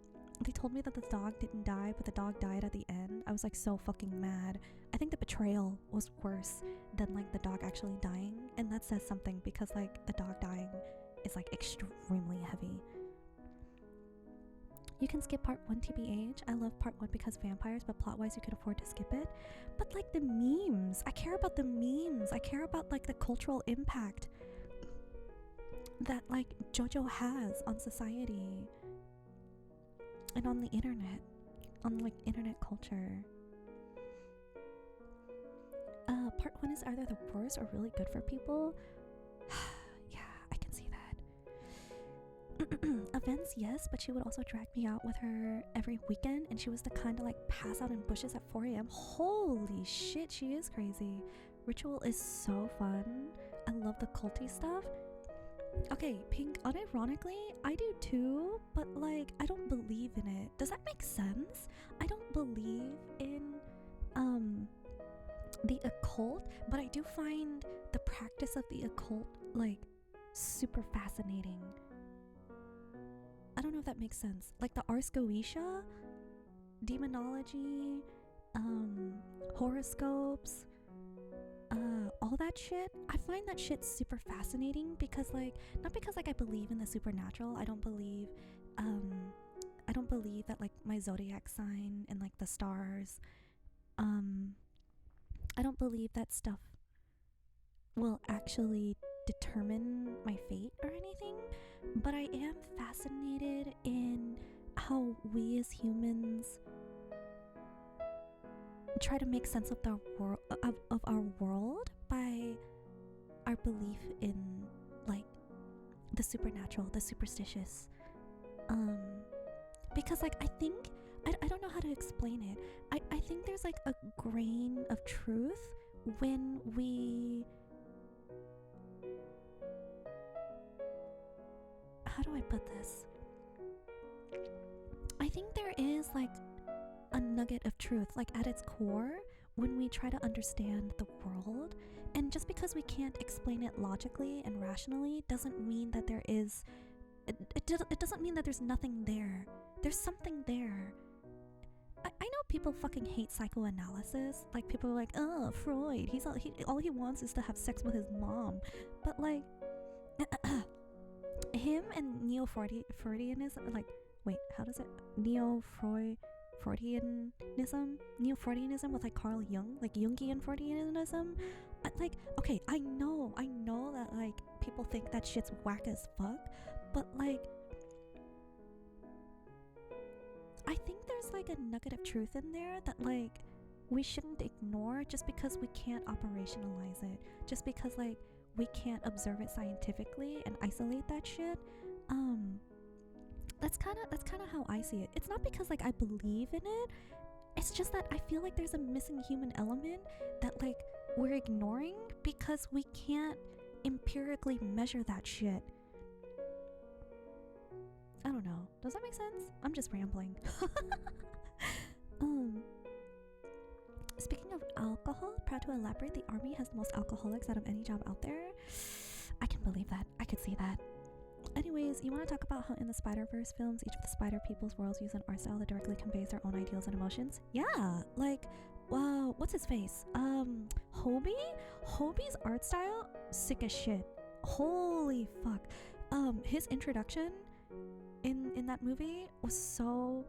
A: They told me that the dog didn't die, but the dog died at the end. I was like so fucking mad. I think the betrayal was worse than like the dog actually dying, and that says something because like the dog dying is like extremely heavy. You can skip part 1 TBH. I love part 1 because vampires, but plot wise you could afford to skip it. But like the memes, I care about the memes. I care about like the cultural impact that like JoJo has on society and on the internet, on like internet culture. Part 1 is either the worst or really good for people. Yeah, I can see that. Events, yes, but she would also drag me out with her every weekend, and she was the kind to like pass out in bushes at 4 a.m. Holy shit, she is crazy. Ritual is so fun. I love the culty stuff. Okay, Pink, unironically, I do too, but like I don't believe in it. Does that make sense? I don't believe in the occult, but I do find the practice of the occult like super fascinating. I don't know if that makes sense. Like the Ars Goetia, demonology, horoscopes, all that shit. I find that shit super fascinating because like, not because like I believe in the supernatural. I don't believe that like my zodiac sign and like the stars, I don't believe that stuff will actually determine my fate or anything, but I am fascinated in how we as humans try to make sense of the world, of our world, by our belief in like the supernatural, the superstitious. Because like I think I don't know how to explain it. I think there's like a grain of truth when we, how do I put this? I think there is like a nugget of truth, like at its core, when we try to understand the world. And just because we can't explain it logically and rationally doesn't mean that there is, it doesn't mean that there's nothing there. There's something there. I know people fucking hate psychoanalysis. Like people are like, oh, Freud, all he wants is to have sex with his mom. But like him and Neo-Freudianism, like, wait, how does it, Neo-Freudianism with like Carl Jung, like Jungian Freudianism. Like, okay, I know that like people think that shit's whack as fuck, but like I think there's like a nugget of truth in there that like we shouldn't ignore just because we can't operationalize it, just because like we can't observe it scientifically and isolate that shit. that's kind of how I see it. It's not because like I believe in it. It's just that I feel like there's a missing human element that like we're ignoring because we can't empirically measure that shit. I don't know. Does that make sense? I'm just rambling. Speaking of alcohol, proud to elaborate, the army has the most alcoholics out of any job out there. I can believe that. I could see that. Anyways, you want to talk about how in the Spider-Verse films, each of the Spider People's worlds use an art style that directly conveys their own ideals and emotions? Yeah, like, wow, what's his face? Hobie? Hobie's art style, sick as shit. Holy fuck. His introduction in that movie was so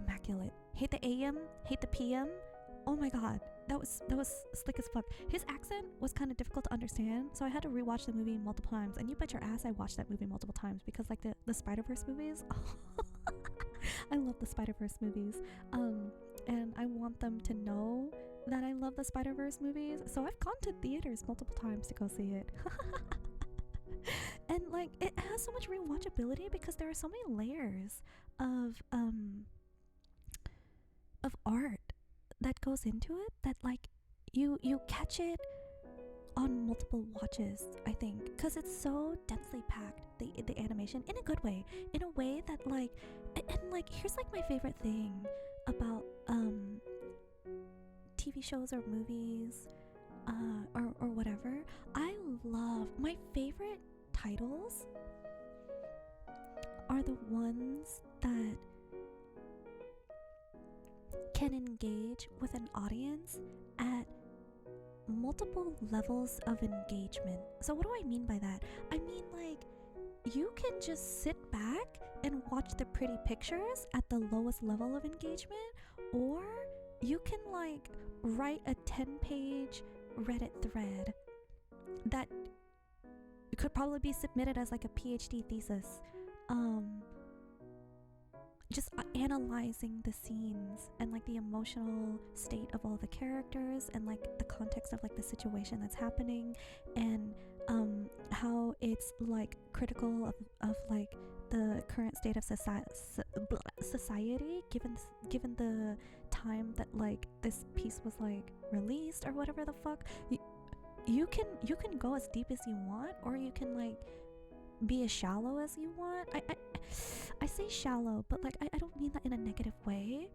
A: immaculate. Hate the AM, hate the PM. Oh my god, that was slick as fuck. His accent was kind of difficult to understand, so I had to rewatch the movie multiple times. And you bet your ass I watched that movie multiple times because like the Spider-Verse movies, I love the Spider-Verse movies. And I want them to know that I love the Spider-Verse movies. So I've gone to theaters multiple times to go see it. And like it has so much rewatchability because there are so many layers of art that goes into it that like you catch it on multiple watches, I think, because it's so densely packed, the animation, in a good way, in a way that like and like here's like my favorite thing about TV shows or movies or whatever. I love my favorite titles are the ones that can engage with an audience at multiple levels of engagement. So what do I mean by that? I mean like you can just sit back and watch the pretty pictures at the lowest level of engagement, or you can like write a 10-page Reddit thread that could probably be submitted as like a PhD thesis, just analyzing the scenes and like the emotional state of all the characters and like the context of like the situation that's happening, and how it's like critical of like the current state of society given the time that like this piece was like released or whatever the fuck. You can go as deep as you want, or you can like be as shallow as you want. I say shallow, but like I don't mean that in a negative way.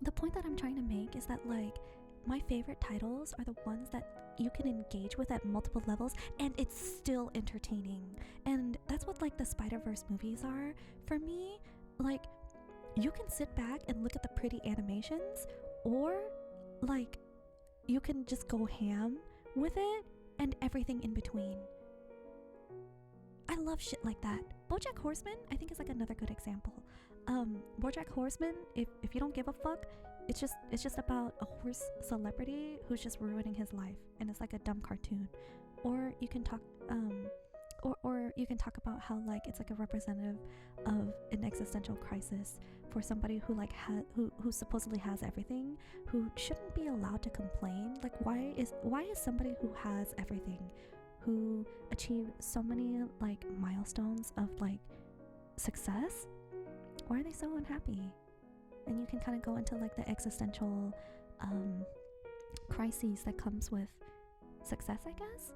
A: The point that I'm trying to make is that like my favorite titles are the ones that you can engage with at multiple levels and it's still entertaining. And that's what like the Spider-Verse movies are for me. Like you can sit back and look at the pretty animations, or like you can just go ham with it and everything in between. I love shit like that. BoJack Horseman, I think, is like another good example. BoJack Horseman, if you don't give a fuck, it's just about a horse celebrity who's just ruining his life, and it's like a dumb cartoon. Or you can talk or you can talk about how like it's like a representative of an existential crisis for somebody who like who supposedly has everything, who shouldn't be allowed to complain. Like why is somebody who has everything, who achieved so many like milestones of like success, why are they so unhappy? And you can kind of go into like the existential crises that comes with success, I guess,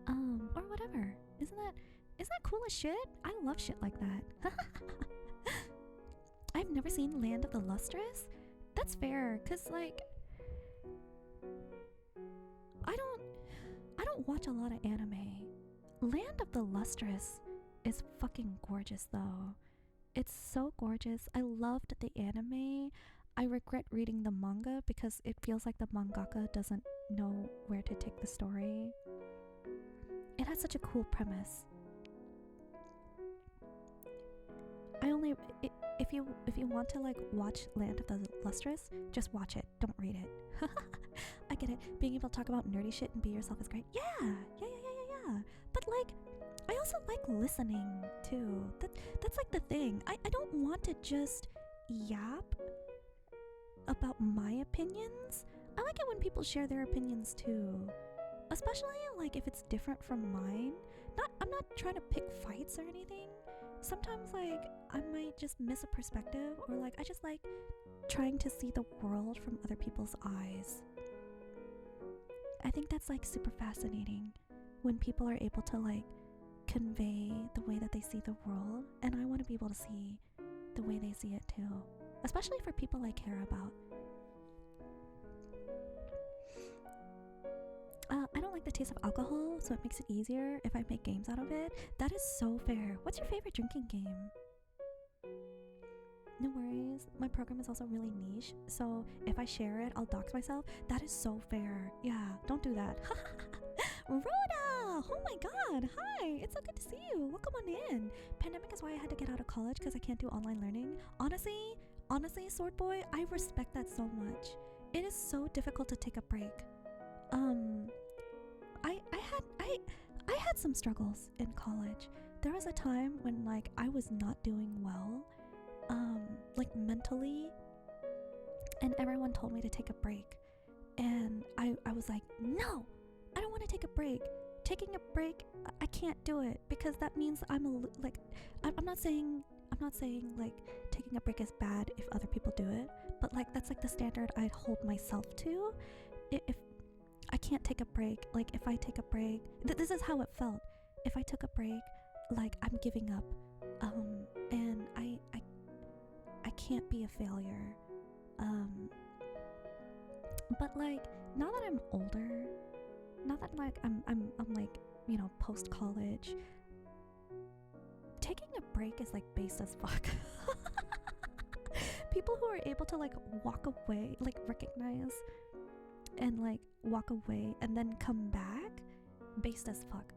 A: or whatever. Isn't that cool as shit? I love shit like that. I've never seen Land of the Lustrous. That's fair, cause like I don't watch a lot of anime. Land of the Lustrous is fucking gorgeous though. It's so gorgeous. I loved the anime. I regret reading the manga because it feels like the mangaka doesn't know where to take the story. It has such a cool premise. If you want to like watch Land of the Lustrous, just watch it. Don't read it. I get it. Being able to talk about nerdy shit and be yourself is great. Yeah. But like, I also like listening too. That's like the thing. I don't want to just yap about my opinions. I like it when people share their opinions too, especially like if it's different from mine. I'm not trying to pick fights or anything, sometimes like I might just miss a perspective, or like I just like trying to see the world from other people's eyes. I think that's like super fascinating when people are able to like convey the way that they see the world, and I want to be able to see the way they see it too, especially for people I care about. I don't like the taste of alcohol, so it makes it easier if I make games out of it. That is so fair. What's your favorite drinking game? No worries. My program is also really niche, so if I share it, I'll dox myself. That is so fair. Yeah, don't do that. Rhoda! Oh my god, hi! It's so good to see you. Welcome on in. Pandemic is why I had to get out of college because I can't do online learning. Honestly, Sword Boy, I respect that so much. It is so difficult to take a break. I had some struggles in college. There was a time when like I was not doing well, like mentally, and everyone told me to take a break, and I was like, no, I don't want to take a break. Taking a break, I can't do it because that means I'm not saying like taking a break is bad if other people do it, but like that's like the standard I'd hold myself to. If I can't take a break, like if I take a break, this is how it felt. If I took a break, like I'm giving up, and I can't be a failure. But like now that I'm older, now that like I'm like, you know, post college, taking a break is like based as fuck. People who are able to like walk away, like recognize and like walk away and then come back, based as fuck.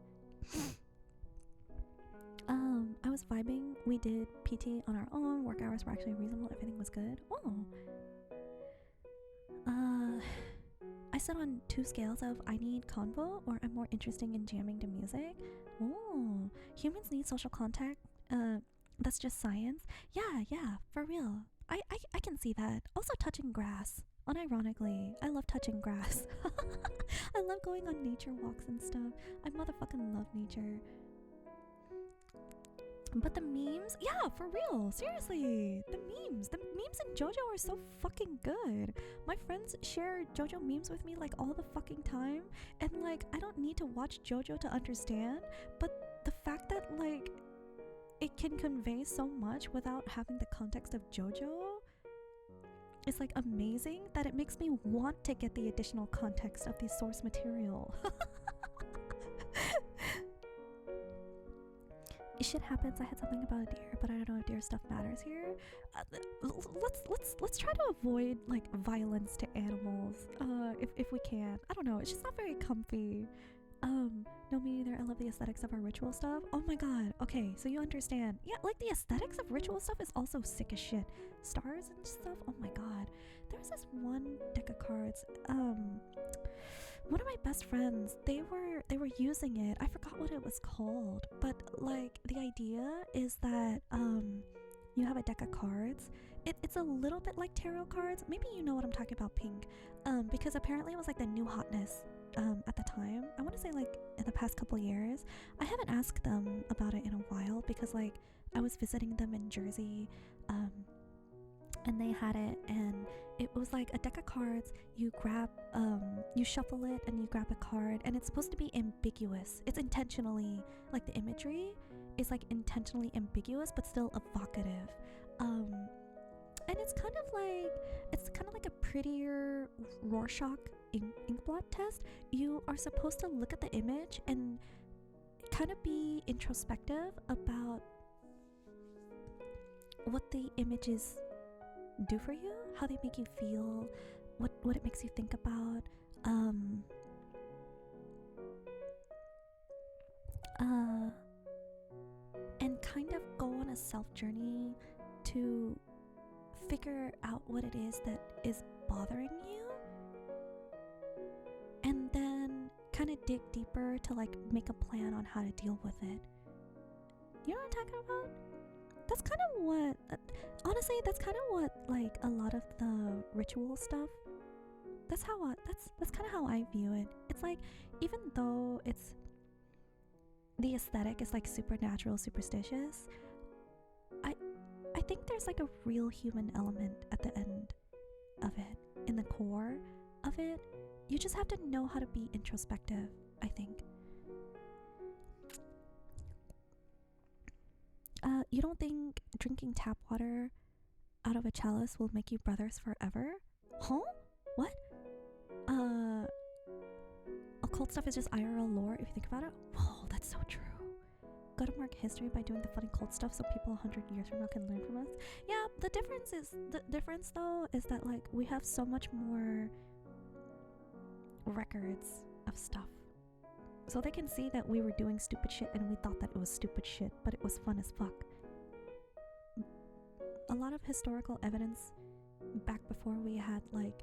A: I was vibing. We did PT on our own. Work hours were actually reasonable. Everything was good. Oh. I sit on 2 scales of I need convo or I'm more interested in jamming to music. Oh, humans need social contact. That's just science. Yeah, for real. I can see that. Also touching grass. Unironically, I love touching grass. I love going on nature walks and stuff. I motherfucking love nature. But the memes, yeah, for real, seriously, the memes in JoJo are so fucking good. My friends share JoJo memes with me like all the fucking time, and like I don't need to watch JoJo to understand, but the fact that like it can convey so much without having the context of JoJo is like amazing that it makes me want to get the additional context of the source material. Shit happens. I had something about a deer, but I don't know if deer stuff matters here. Let's try to avoid like violence to animals, if we can. I don't know. It's just not very comfy. No, me neither. I love the aesthetics of our ritual stuff. Oh my god. Okay, so you understand. Yeah, like the aesthetics of ritual stuff is also sick as shit. Stars and stuff. Oh my god. There's this one deck of cards. One of my best friends, they were using it. I forgot what it was called, but like the idea is that you have a deck of cards. It's a little bit like tarot cards. Maybe you know what I'm talking about, Pink. Because apparently it was like the new hotness at the time. I want to say like in the past couple years. I haven't asked them about it in a while because like I was visiting them in Jersey, and they had it, and it was like a deck of cards. You grab, you shuffle it and you grab a card, and it's supposed to be ambiguous. It's intentionally, like the imagery is like intentionally ambiguous but still evocative. And it's kind of like a prettier Rorschach inkblot test. You are supposed to look at the image and kind of be introspective about what the images do for you, how they make you feel, what it makes you think about, and kind of go on a self journey to figure out what it is that is bothering you, and then kind of dig deeper to like make a plan on how to deal with it. You know what I'm talking about? That's kind of what, honestly, that's kind of what like a lot of the ritual stuff, that's kind of how I view it. It's like, even though it's, the aesthetic is like supernatural, superstitious, think there's like a real human element at the end of it, in the core of it. You just have to know how to be introspective, I think. You don't think drinking tap water out of a chalice will make you brothers forever? Huh? What? Occult stuff is just IRL lore if you think about it. Whoa, that's so true. Gotta mark history by doing the funny cult stuff so people 100 years from now can learn from us. Yeah, the difference though is that like we have so much more records of stuff. So they can see that we were doing stupid shit and we thought that it was stupid shit, but it was fun as fuck. A lot of historical evidence back before we had like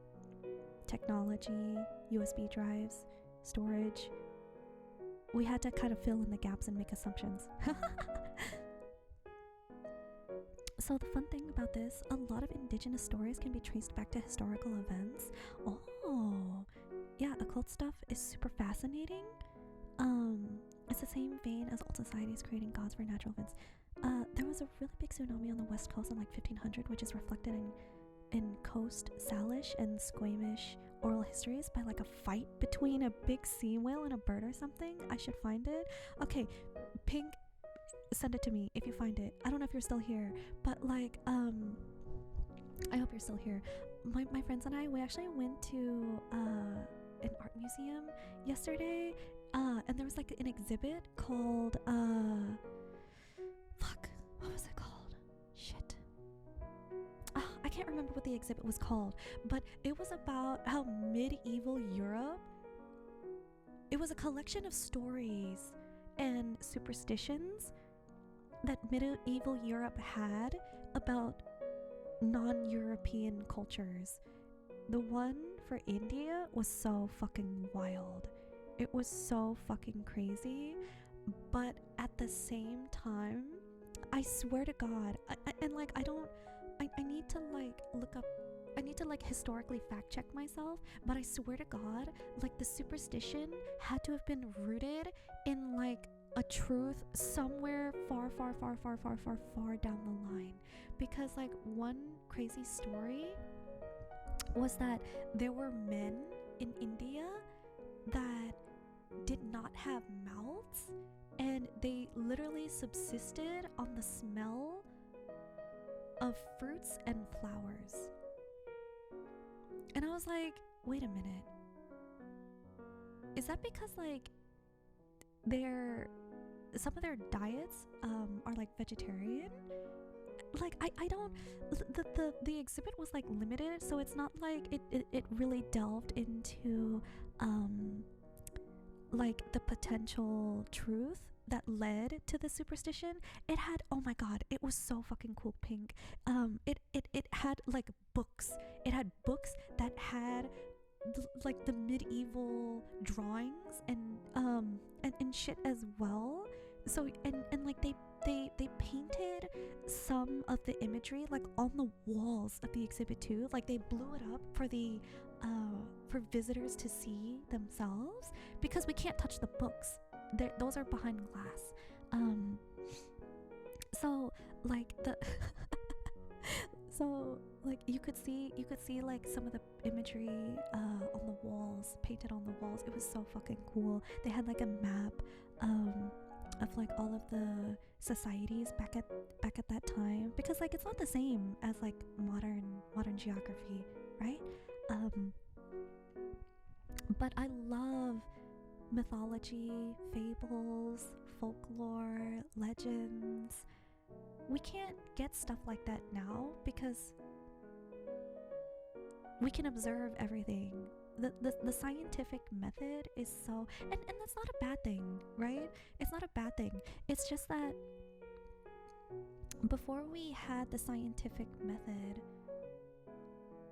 A: technology, USB drives, storage, we had to kind of fill in the gaps and make assumptions. So the fun thing about this, a lot of indigenous stories can be traced back to historical events. Oh, yeah, occult stuff is super fascinating. It's the same vein as old societies creating gods for natural events. There was a really big tsunami on the west coast in like 1500, which is reflected in Coast Salish and Squamish oral histories by like a fight between a big sea whale and a bird or something. I should find it. Okay, Pink, send it to me if you find it. I don't know if you're still here, but like I hope you're still here. My friends and I, we actually went to an art museum yesterday, and there was like an exhibit called what was it called? Shit. I can't remember what the exhibit was called, but it was about how medieval Europe, it was a collection of stories and superstitions that medieval Europe had about non-European cultures. The one for India was so fucking wild. It was so fucking crazy, but at the same time, I swear to God, I need to like look up, I need to like historically fact check myself, but I swear to God, like the superstition had to have been rooted in like a truth somewhere far down the line. Because like one crazy story was that there were men in India that did not have mouths, and they literally subsisted on the smell of fruits and flowers. And I was like, wait a minute, is that because like some of their diets are like vegetarian? Like I don't, the exhibit was like limited, so it's not like it really delved into like the potential truth that led to the superstition. It had, oh my God, it was so fucking cool, Pink. It had like books. It had books that had like the medieval drawings and shit as well. So and like they painted some of the imagery like on the walls of the exhibit too. Like they blew it up for the for visitors to see themselves, because we can't touch the books. Those are behind glass. So like the so like you could see like some of the imagery on the walls, painted on the walls. It was so fucking cool. They had like a map of like all of the societies back at that time, because like it's not the same as like modern geography, right? But I love mythology, fables, folklore, legends. We can't get stuff like that now because we can observe everything. The scientific method is so, and that's not a bad thing, right? It's not a bad thing. It's just that before we had the scientific method,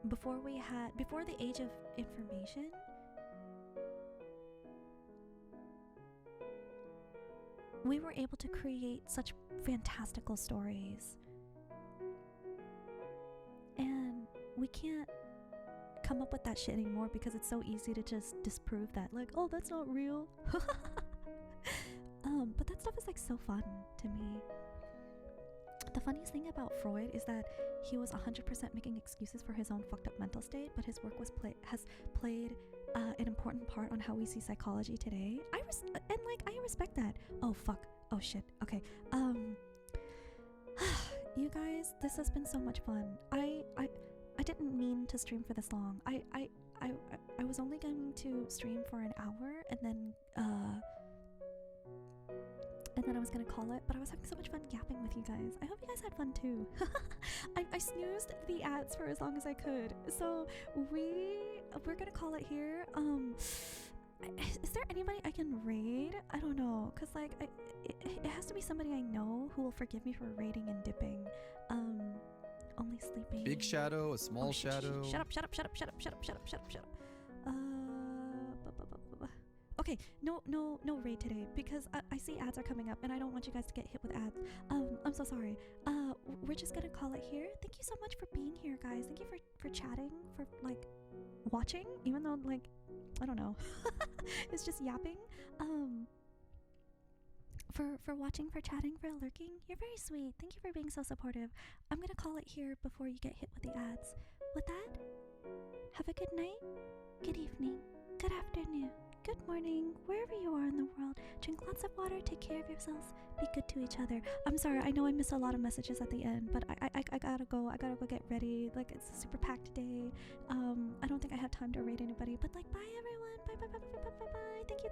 A: before the age of information, we were able to create such fantastical stories. And we can't come up with that shit anymore because it's so easy to just disprove that, like, oh, that's not real. But that stuff is like so fun to me. The funniest thing about Freud is that he was 100% making excuses for his own fucked up mental state, but his work has played an important part on how we see psychology today. I respect that. Oh fuck. Oh shit. Okay. You guys, this has been so much fun. I didn't mean to stream for this long. I was only going to stream for an hour, and then I was gonna call it, but I was having so much fun yapping with you guys. I hope you guys had fun too. I snoozed the ads for as long as I could, so we're gonna call it here. Is there anybody I can raid? I don't know, cause like it has to be somebody I know who will forgive me for raiding and dipping. Only sleeping.
B: Big shadow, a small shadow.
A: Shut up. Okay, no raid today, because I see ads are coming up and I don't want you guys to get hit with ads. I'm so sorry. We're just gonna call it here. Thank you so much for being here, guys. Thank you for chatting, for like watching, even though like I don't know. It's just yapping. For watching, for chatting, for lurking. You're very sweet. Thank you for being so supportive. I'm gonna call it here before you get hit with the ads. With that, have a good night, good evening, good afternoon, good morning, wherever you are in the world. Drink lots of water, take care of yourselves, be good to each other. I'm sorry, I know I missed a lot of messages at the end, but I gotta go. I gotta go get ready. Like, it's a super packed day. I don't think I have time to raid anybody, but like, bye everyone. Bye. Thank you.